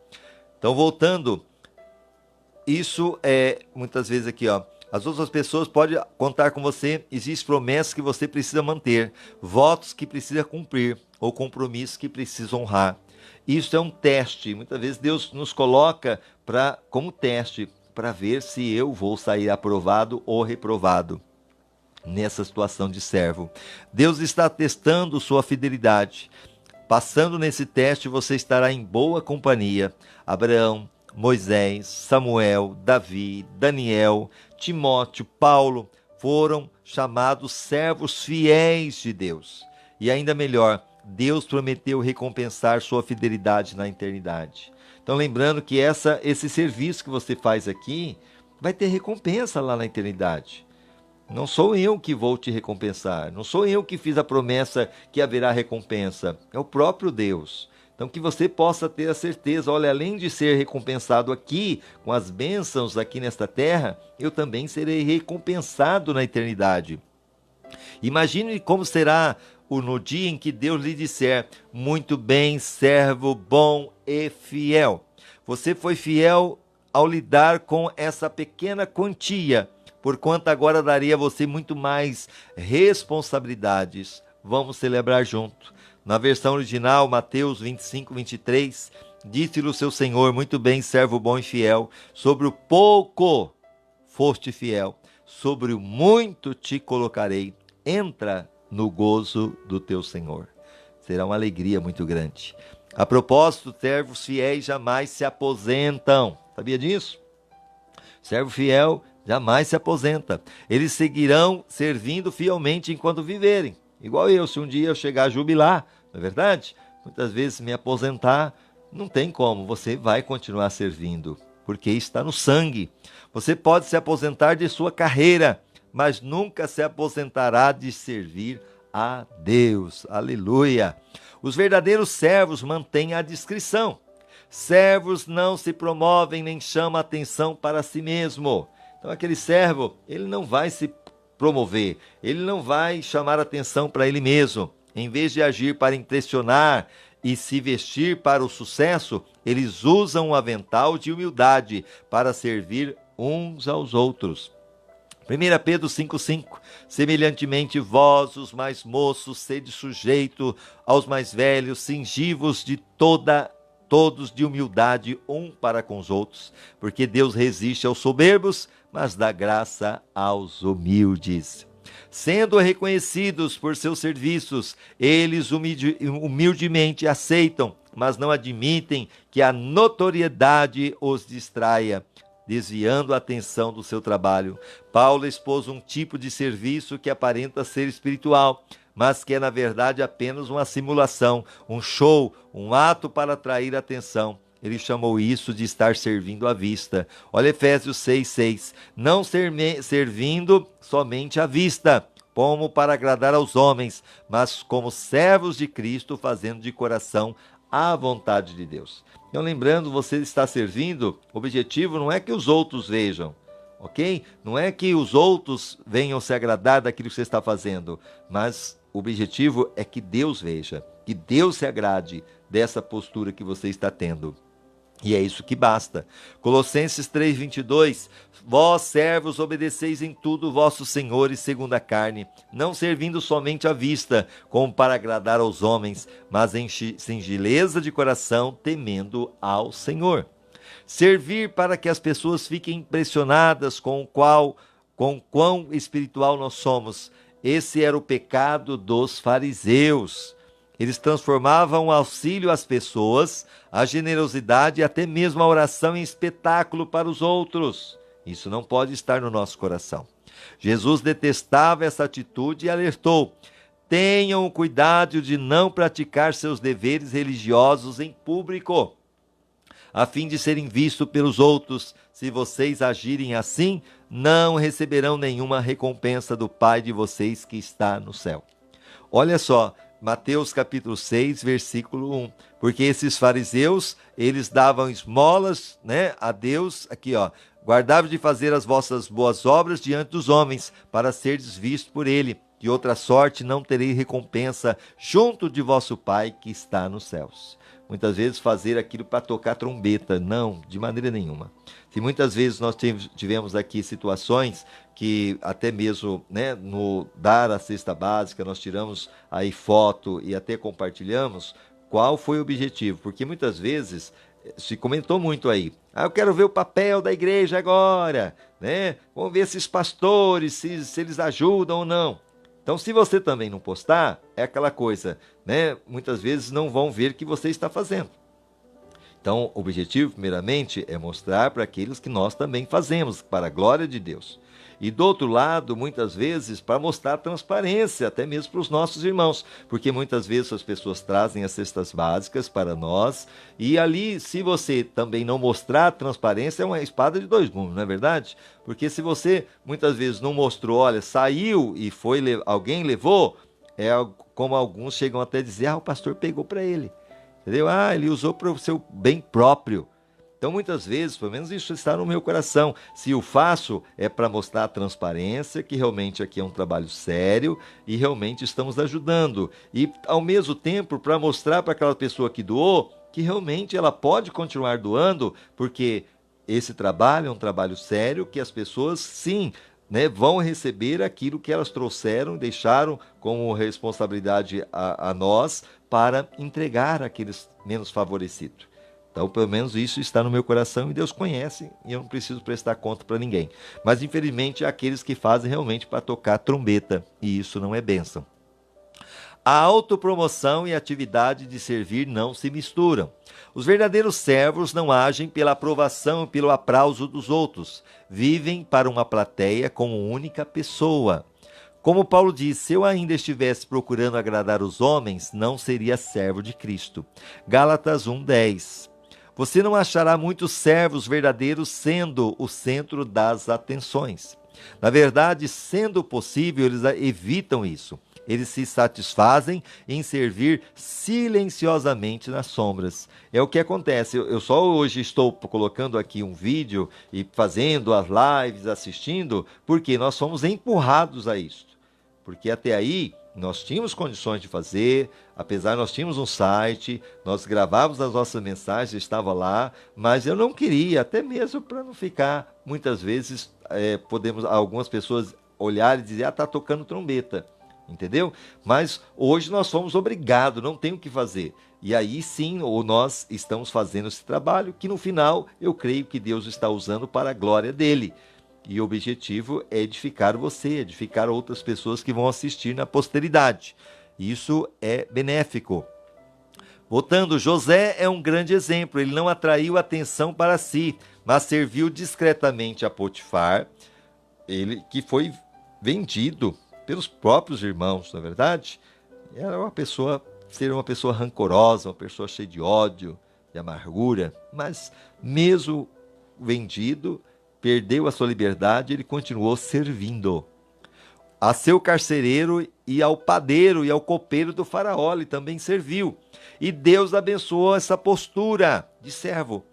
Então, voltando, isso é muitas vezes aqui, ó. As outras pessoas podem contar com você, existem promessas que você precisa manter, votos que precisa cumprir, ou compromissos que precisa honrar. Isso é um teste, muitas vezes Deus nos coloca como teste, para ver se eu vou sair aprovado ou reprovado nessa situação de servo. Deus está testando sua fidelidade. Passando nesse teste, você estará em boa companhia. Abraão, Moisés, Samuel, Davi, Daniel, Timóteo, Paulo foram chamados servos fiéis de Deus. E ainda melhor, Deus prometeu recompensar sua fidelidade na eternidade. Então, lembrando que esse serviço que você faz aqui vai ter recompensa lá na eternidade. Não sou eu que vou te recompensar, não sou eu que fiz a promessa que haverá recompensa, é o próprio Deus. Então que você possa ter a certeza, olha, além de ser recompensado aqui, com as bênçãos aqui nesta terra, eu também serei recompensado na eternidade. Imagine como será no dia em que Deus lhe disser: muito bem, servo bom e fiel. Você foi fiel ao lidar com essa pequena quantia, porquanto agora darei a você muito mais responsabilidades. Vamos celebrar junto. Na versão original, Mateus 25, 23, disse-lhe o seu Senhor: muito bem, servo bom e fiel, sobre o pouco foste fiel, sobre o muito te colocarei. Entra no gozo do teu Senhor. Será uma alegria muito grande. A propósito, servos fiéis jamais se aposentam. Sabia disso? Servo fiel jamais se aposenta. Eles seguirão servindo fielmente enquanto viverem. Igual eu, se um dia eu chegar a jubilar, não é verdade? Muitas vezes me aposentar, não tem como, você vai continuar servindo, porque está no sangue. Você pode se aposentar de sua carreira, mas nunca se aposentará de servir a Deus. Aleluia! Os verdadeiros servos mantêm a discrição. Servos não se promovem nem chamam atenção para si mesmo. Então aquele servo, ele não vai se promover, ele não vai chamar atenção para ele mesmo. Em vez de agir para impressionar e se vestir para o sucesso, eles usam um avental de humildade para servir uns aos outros. 1 Pedro 5,5, semelhantemente vós, os mais moços, sede sujeito aos mais velhos, cingivos de todos de humildade um para com os outros, porque Deus resiste aos soberbos, mas dá graça aos humildes. Sendo reconhecidos por seus serviços, eles humildemente aceitam, mas não admitem que a notoriedade os distraia, desviando a atenção do seu trabalho. Paulo expôs um tipo de serviço que aparenta ser espiritual, mas que é na verdade apenas uma simulação, um show, um ato para atrair atenção. Ele chamou isso de estar servindo à vista. Olha Efésios 6,6. Não servindo somente à vista, como para agradar aos homens, mas como servos de Cristo, fazendo de coração a vontade de Deus. Então, lembrando, você está servindo, o objetivo não é que os outros vejam, ok? Não é que os outros venham se agradar daquilo que você está fazendo, mas o objetivo é que Deus veja, que Deus se agrade dessa postura que você está tendo. E é isso que basta. Colossenses 3,22, vós servos obedeceis em tudo vossos senhores segundo a carne, não servindo somente à vista, como para agradar aos homens, mas em singeleza de coração, temendo ao Senhor. Servir para que as pessoas fiquem impressionadas com quão espiritual nós somos. Esse era o pecado dos fariseus. Eles transformavam o auxílio às pessoas, a generosidade e até mesmo a oração em espetáculo para os outros. Isso não pode estar no nosso coração. Jesus detestava essa atitude e alertou: tenham o cuidado de não praticar seus deveres religiosos em público, a fim de serem vistos pelos outros. Se vocês agirem assim, não receberão nenhuma recompensa do Pai de vocês que está no céu. Olha só, Mateus capítulo 6, versículo 1. Porque esses fariseus, eles davam esmolas, a Deus, aqui guardavam de fazer as vossas boas obras diante dos homens, para seres vistos por ele. De outra sorte não tereis recompensa junto de vosso Pai que está nos céus. Muitas vezes fazer aquilo para tocar trombeta, não, de maneira nenhuma. Se muitas vezes nós tivemos aqui situações que até mesmo no dar a cesta básica, nós tiramos aí foto e até compartilhamos, qual foi o objetivo? Porque muitas vezes se comentou muito aí, eu quero ver o papel da igreja agora, vamos ver esses pastores, se eles ajudam ou não. Então, se você também não postar, é aquela coisa, muitas vezes não vão ver o que você está fazendo. Então, o objetivo, primeiramente, é mostrar para aqueles que nós também fazemos, para a glória de Deus. E do outro lado, muitas vezes, para mostrar transparência, até mesmo para os nossos irmãos, porque muitas vezes as pessoas trazem as cestas básicas para nós, e ali, se você também não mostrar transparência, é uma espada de dois gumes, não é verdade? Porque se você muitas vezes não mostrou, olha, saiu e foi, alguém levou, como alguns chegam até a dizer, o pastor pegou para ele, entendeu? Ele usou para o seu bem próprio. Então, muitas vezes, pelo menos isso está no meu coração. Se o faço, é para mostrar a transparência, que realmente aqui é um trabalho sério e realmente estamos ajudando. E, ao mesmo tempo, para mostrar para aquela pessoa que doou, que realmente ela pode continuar doando, porque esse trabalho é um trabalho sério, que as pessoas, sim, né, vão receber aquilo que elas trouxeram, deixaram como responsabilidade a nós, para entregar àqueles menos favorecidos. Então, pelo menos isso está no meu coração e Deus conhece e eu não preciso prestar conta para ninguém. Mas, infelizmente, há aqueles que fazem realmente para tocar trombeta e isso não é bênção. A autopromoção e a atividade de servir não se misturam. Os verdadeiros servos não agem pela aprovação e pelo aplauso dos outros. Vivem para uma plateia como única pessoa. Como Paulo disse, se eu ainda estivesse procurando agradar os homens, não seria servo de Cristo. Gálatas 1:10. Você não achará muitos servos verdadeiros sendo o centro das atenções. Na verdade, sendo possível, eles evitam isso. Eles se satisfazem em servir silenciosamente nas sombras. É o que acontece. Eu só hoje estou colocando aqui um vídeo e fazendo as lives, assistindo, porque nós fomos empurrados a isso. Porque até aí nós tínhamos condições de fazer, apesar nós tínhamos um site, nós gravávamos as nossas mensagens, estava lá, mas eu não queria, até mesmo para não ficar, muitas vezes, podemos algumas pessoas olharem e dizer, está tocando trombeta, entendeu? Mas hoje nós fomos obrigados, não tem o que fazer. E aí sim, ou nós estamos fazendo esse trabalho, que no final eu creio que Deus está usando para a glória dele. E o objetivo é edificar você, edificar outras pessoas que vão assistir na posteridade. Isso é benéfico. Voltando, José é um grande exemplo. Ele não atraiu atenção para si, mas serviu discretamente a Potifar, ele que foi vendido pelos próprios irmãos, não é verdade? Era ser uma pessoa rancorosa, uma pessoa cheia de ódio, de amargura, mas mesmo vendido, perdeu a sua liberdade, ele continuou servindo a seu carcereiro e ao padeiro e ao copeiro do faraó, ele também serviu. E Deus abençoou essa postura de servo.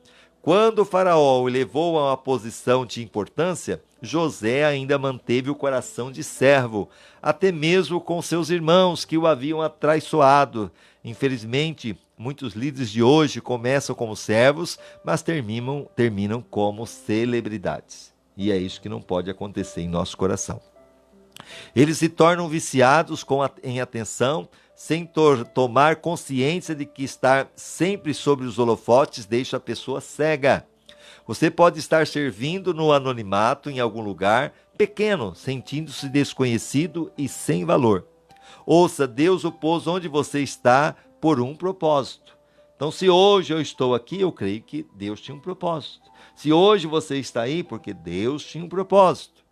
Quando o faraó o levou a uma posição de importância, José ainda manteve o coração de servo, até mesmo com seus irmãos que o haviam atraiçoado. Infelizmente, muitos líderes de hoje começam como servos, mas terminam como celebridades. E é isso que não pode acontecer em nosso coração. Eles se tornam viciados em atenção, sem tomar consciência de que estar sempre sobre os holofotes deixa a pessoa cega. Você pode estar servindo no anonimato em algum lugar pequeno, sentindo-se desconhecido e sem valor. Ouça, Deus o pôs onde você está por um propósito. Então, se hoje eu estou aqui, eu creio que Deus tinha um propósito. Se hoje você está aí, porque Deus tinha um propósito.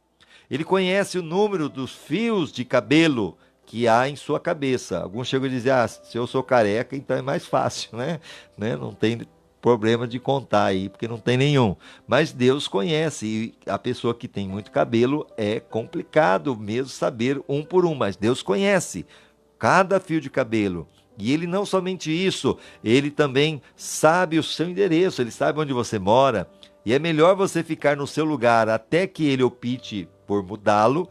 Ele conhece o número dos fios de cabelo que há em sua cabeça. Alguns chegam a dizer, se eu sou careca, então é mais fácil, né? Não tem problema de contar aí, porque não tem nenhum. Mas Deus conhece, e a pessoa que tem muito cabelo é complicado mesmo saber um por um, mas Deus conhece cada fio de cabelo. E ele não somente isso, ele também sabe o seu endereço, ele sabe onde você mora, e é melhor você ficar no seu lugar até que ele opte por mudá-lo.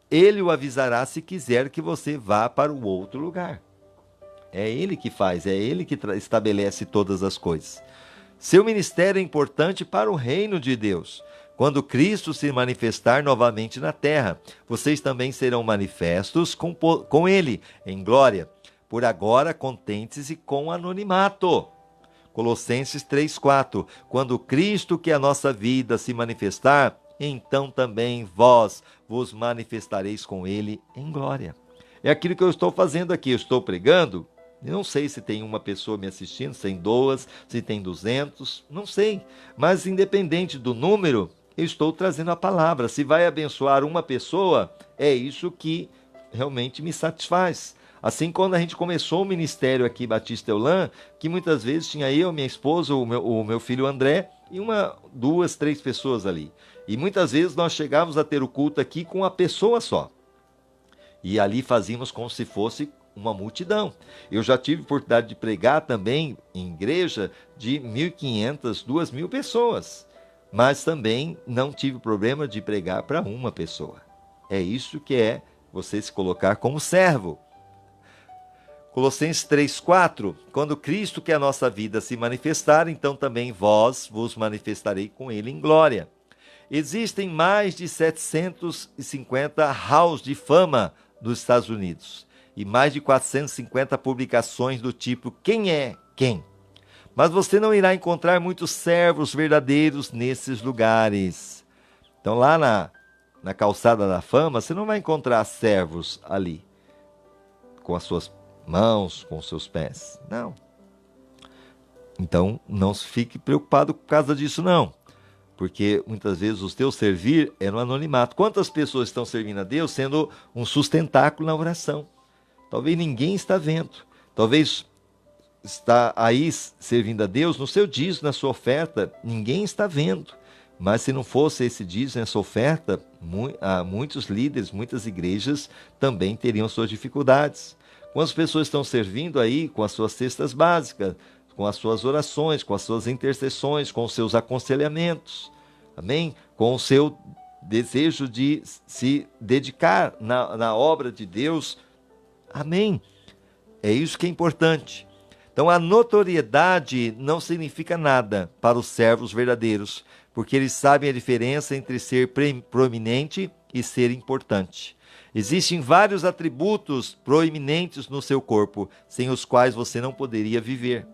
Ele o avisará se quiser que você vá para o outro lugar. É ele que faz, é ele que estabelece todas as coisas. Seu ministério é importante para o reino de Deus. Quando Cristo se manifestar novamente na terra, vocês também serão manifestos com ele, em glória. Por agora, contente-se com o anonimato. Colossenses 3:4. Quando Cristo, que é a nossa vida, se manifestar, então também vós vos manifestareis com ele em glória. É aquilo que eu estou fazendo aqui, eu estou pregando. Eu não sei se tem uma pessoa me assistindo, se tem 2, se tem 200, não sei. Mas independente do número, eu estou trazendo a palavra. Se vai abençoar uma pessoa, é isso que realmente me satisfaz. Assim, quando a gente começou o ministério aqui, Batista Eulan, que muitas vezes tinha eu, minha esposa, o meu filho André, e duas, três pessoas ali. E muitas vezes nós chegávamos a ter o culto aqui com uma pessoa só. E ali fazíamos como se fosse uma multidão. Eu já tive oportunidade de pregar também em igreja de 1.500, 2.000 pessoas. Mas também não tive problema de pregar para uma pessoa. É isso que é você se colocar como servo. Colossenses 3,4, quando Cristo, que é a nossa vida, se manifestar, então também vós vos manifestarei com ele em glória. Existem mais de 750 halls de fama dos Estados Unidos e mais de 450 publicações do tipo Quem é Quem? Mas você não irá encontrar muitos servos verdadeiros nesses lugares. Então lá na calçada da fama, você não vai encontrar servos ali, com as suas mãos, com os seus pés. Não. Então não fique preocupado por causa disso não. Porque muitas vezes o teu servir é no anonimato. Quantas pessoas estão servindo a Deus sendo um sustentáculo na oração? Talvez ninguém está vendo. Talvez está aí servindo a Deus no seu dízimo, na sua oferta, ninguém está vendo. Mas se não fosse esse dízimo, essa oferta, muitos líderes, muitas igrejas também teriam suas dificuldades. Quantas pessoas estão servindo aí com as suas cestas básicas, com as suas orações, com as suas intercessões, com os seus aconselhamentos, amém? Com o seu desejo de se dedicar na obra de Deus, amém? É isso que é importante. Então a notoriedade não significa nada para os servos verdadeiros, porque eles sabem a diferença entre ser proeminente e ser importante. Existem vários atributos proeminentes no seu corpo, sem os quais você não poderia viver.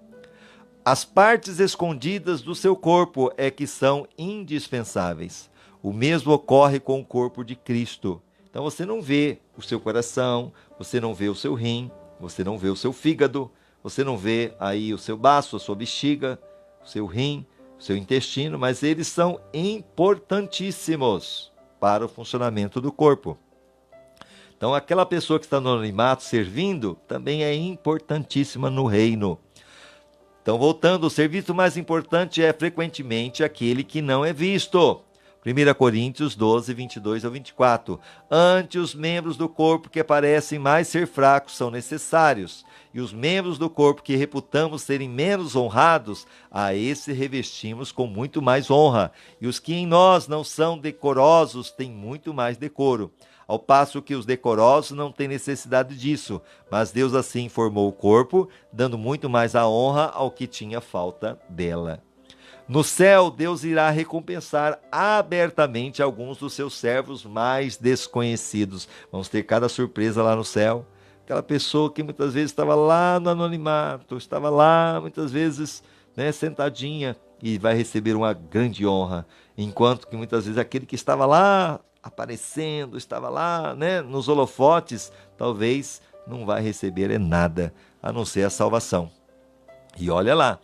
As partes escondidas do seu corpo é que são indispensáveis. O mesmo ocorre com o corpo de Cristo. Então você não vê o seu coração, você não vê o seu rim, você não vê o seu fígado, você não vê aí o seu baço, a sua bexiga, o seu rim, o seu intestino, mas eles são importantíssimos para o funcionamento do corpo. Então aquela pessoa que está no anonimato servindo também é importantíssima no reino. Então voltando, o serviço mais importante é frequentemente aquele que não é visto. 1 Coríntios 12, 22 ao 24. Ante os membros do corpo que parecem mais ser fracos são necessários, e os membros do corpo que reputamos serem menos honrados, a esse revestimos com muito mais honra, e os que em nós não são decorosos têm muito mais decoro. Ao passo que os decorosos não têm necessidade disso, mas Deus assim formou o corpo, dando muito mais a honra ao que tinha falta dela. No céu, Deus irá recompensar abertamente alguns dos seus servos mais desconhecidos. Vamos ter cada surpresa lá no céu. Aquela pessoa que muitas vezes estava lá no anonimato, estava lá muitas vezes sentadinha e vai receber uma grande honra. Enquanto que muitas vezes aquele que estava lá aparecendo, estava lá nos holofotes, talvez não vai receber nada, a não ser a salvação. E olha lá,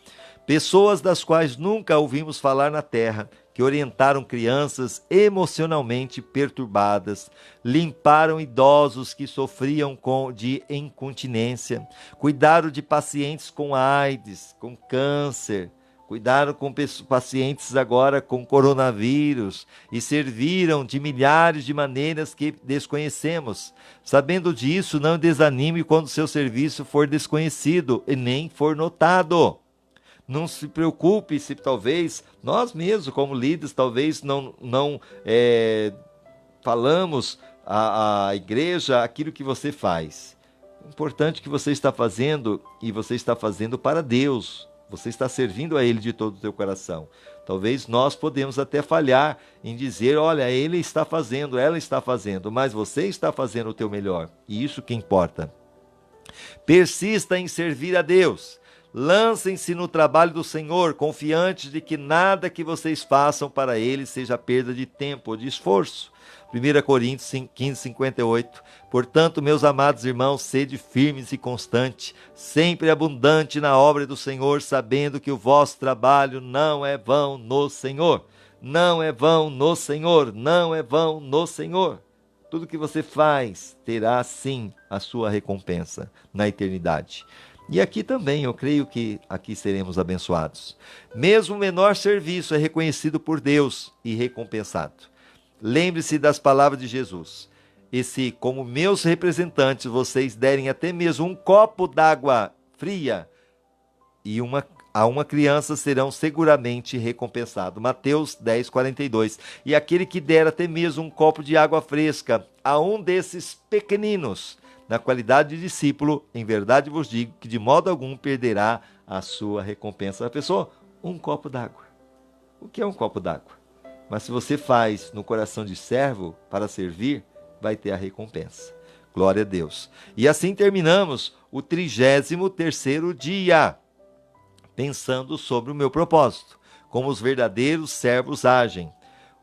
pessoas das quais nunca ouvimos falar na terra, que orientaram crianças emocionalmente perturbadas, limparam idosos que sofriam de incontinência, cuidaram de pacientes com AIDS, com câncer, cuidaram com pacientes agora com coronavírus e serviram de milhares de maneiras que desconhecemos. Sabendo disso, não desanime quando seu serviço for desconhecido e nem for notado. Não se preocupe se talvez nós mesmos, como líderes, talvez não falamos à igreja aquilo que você faz. O importante que você está fazendo, e você está fazendo para Deus. Você está servindo a Ele de todo o teu coração. Talvez nós podemos até falhar em dizer, olha, Ele está fazendo, ela está fazendo, mas você está fazendo o teu melhor. E isso que importa. Persista em servir a Deus. Lancem-se no trabalho do Senhor, confiantes de que nada que vocês façam para Ele seja perda de tempo ou de esforço. 1 Coríntios 15, 58. Portanto, meus amados irmãos, sede firmes e constantes, sempre abundante na obra do Senhor, sabendo que o vosso trabalho não é vão no Senhor. não é vão no Senhor, não é vão no Senhor. Tudo que você faz terá sim a sua recompensa na eternidade. E aqui também, eu creio que aqui seremos abençoados. Mesmo o menor serviço é reconhecido por Deus e recompensado. Lembre-se das palavras de Jesus. E se, como meus representantes, vocês derem até mesmo um copo d'água fria a uma criança, serão seguramente recompensados. Mateus 10:42. E aquele que der até mesmo um copo de água fresca a um desses pequeninos, na qualidade de discípulo, em verdade vos digo que de modo algum perderá a sua recompensa. A pessoa, um copo d'água. O que é um copo d'água? Mas se você faz no coração de servo para servir, vai ter a recompensa. Glória a Deus. E assim terminamos o 33º dia, pensando sobre o meu propósito, como os verdadeiros servos agem.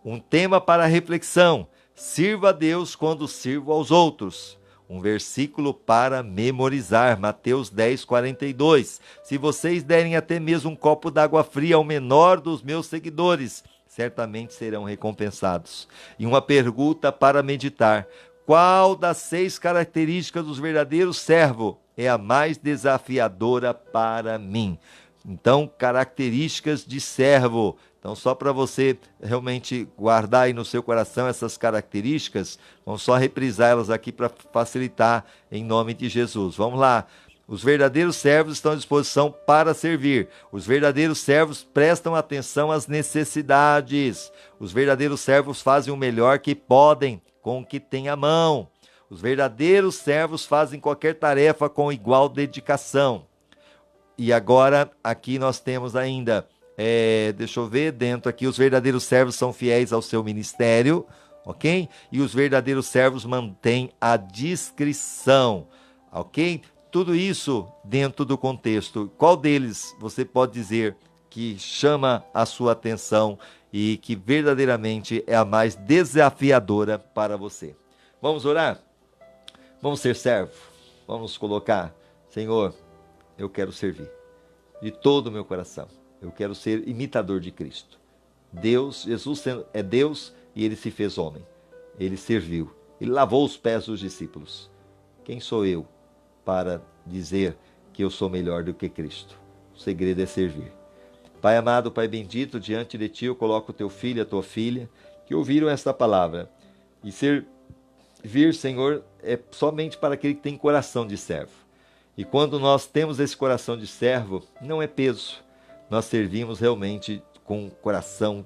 Um tema para reflexão: sirva a Deus quando sirvo aos outros. Um versículo para memorizar, Mateus 10:42. Se vocês derem até mesmo um copo d'água fria ao menor dos meus seguidores, certamente serão recompensados. E uma pergunta para meditar: qual das 6 características dos verdadeiros servos é a mais desafiadora para mim? Então, características de servo. Então, só para você realmente guardar aí no seu coração essas características, vamos só reprisar elas aqui para facilitar em nome de Jesus. Vamos lá. Os verdadeiros servos estão à disposição para servir. Os verdadeiros servos prestam atenção às necessidades. Os verdadeiros servos fazem o melhor que podem com o que têm à mão. Os verdadeiros servos fazem qualquer tarefa com igual dedicação. E agora, aqui nós temos ainda, deixa eu ver, dentro aqui, os verdadeiros servos são fiéis ao seu ministério, ok? E os verdadeiros servos mantêm a discrição, ok? Tudo isso dentro do contexto. Qual deles você pode dizer que chama a sua atenção e que verdadeiramente é a mais desafiadora para você? Vamos orar? Vamos ser servo? Vamos colocar, Senhor, eu quero servir de todo o meu coração. Eu quero ser imitador de Cristo. Jesus é Deus e Ele se fez homem. Ele serviu. Ele lavou os pés dos discípulos. Quem sou eu para dizer que eu sou melhor do que Cristo? O segredo é servir. Pai amado, Pai bendito, diante de Ti eu coloco o Teu filho e a Tua filha que ouviram esta palavra. E servir, Senhor, é somente para aquele que tem coração de servo. E quando nós temos esse coração de servo, não é peso. Nós servimos realmente com coração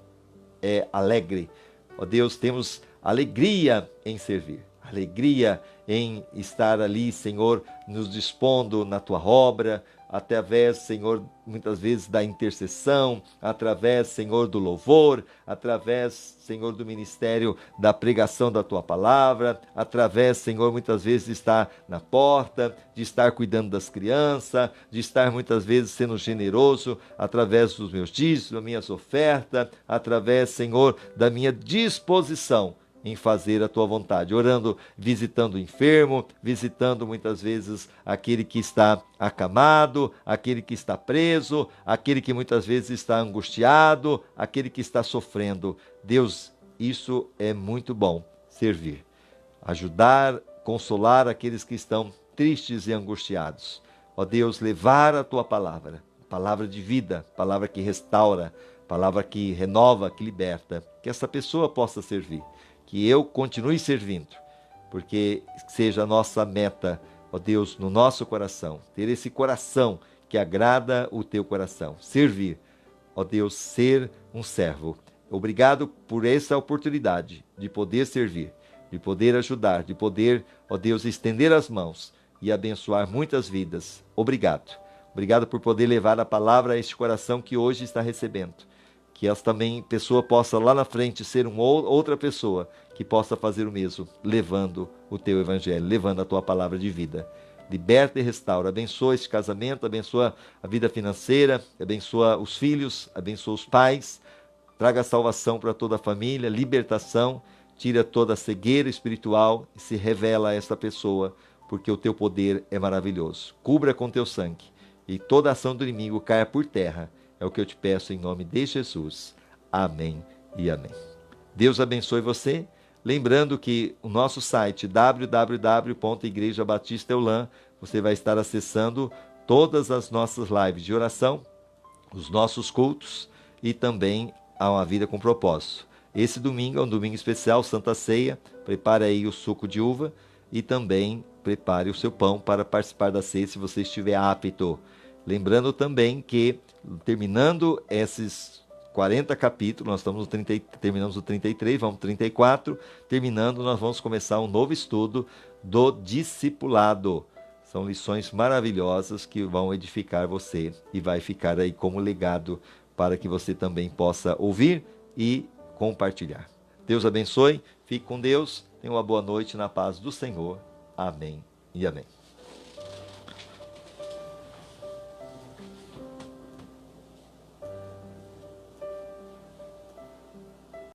alegre. Ó Deus, temos alegria em servir. Alegria em estar ali, Senhor, nos dispondo na Tua obra, através, Senhor, muitas vezes da intercessão, através, Senhor, do louvor, através, Senhor, do ministério da pregação da Tua palavra, através, Senhor, muitas vezes de estar na porta, de estar cuidando das crianças, de estar muitas vezes sendo generoso, através dos meus dízimos, das minhas ofertas, através, Senhor, da minha disposição em fazer a Tua vontade, orando, visitando o enfermo, visitando muitas vezes aquele que está acamado, aquele que está preso, aquele que muitas vezes está angustiado, aquele que está sofrendo. Deus, isso é muito bom, servir, ajudar, consolar aqueles que estão tristes e angustiados. Ó Deus, levar a Tua palavra de vida, palavra que restaura, palavra que renova, que liberta, que essa pessoa possa servir. Que eu continue servindo, porque seja a nossa meta, ó Deus, no nosso coração, ter esse coração que agrada o Teu coração, servir, ó Deus, ser um servo. Obrigado por essa oportunidade de poder servir, de poder ajudar, de poder, ó Deus, estender as mãos e abençoar muitas vidas. Obrigado. Obrigado por poder levar a palavra a este coração que hoje está recebendo. Que essa também pessoa possa lá na frente ser outra pessoa que possa fazer o mesmo, levando o Teu evangelho, levando a Tua palavra de vida. Liberta e restaura, abençoa este casamento, abençoa a vida financeira, abençoa os filhos, abençoa os pais, traga salvação para toda a família, libertação, tira toda a cegueira espiritual e se revela a esta pessoa, porque o Teu poder é maravilhoso. Cubra com Teu sangue e toda ação do inimigo caia por terra. É o que eu te peço em nome de Jesus. Amém e amém. Deus abençoe você. Lembrando que o nosso site www.igrejabatisteulan, você vai estar acessando todas as nossas lives de oração, os nossos cultos e também a Uma Vida com Propósito. Esse domingo é um domingo especial, Santa Ceia. Prepare aí o suco de uva e também prepare o seu pão para participar da ceia se você estiver apto. Lembrando também que, terminando esses 40 capítulos, nós estamos no terminamos o 33, vamos para o 34. Terminando, nós vamos começar um novo estudo do discipulado. São lições maravilhosas que vão edificar você e vai ficar aí como legado para que você também possa ouvir e compartilhar. Deus abençoe, fique com Deus, tenha uma boa noite na paz do Senhor. Amém e amém.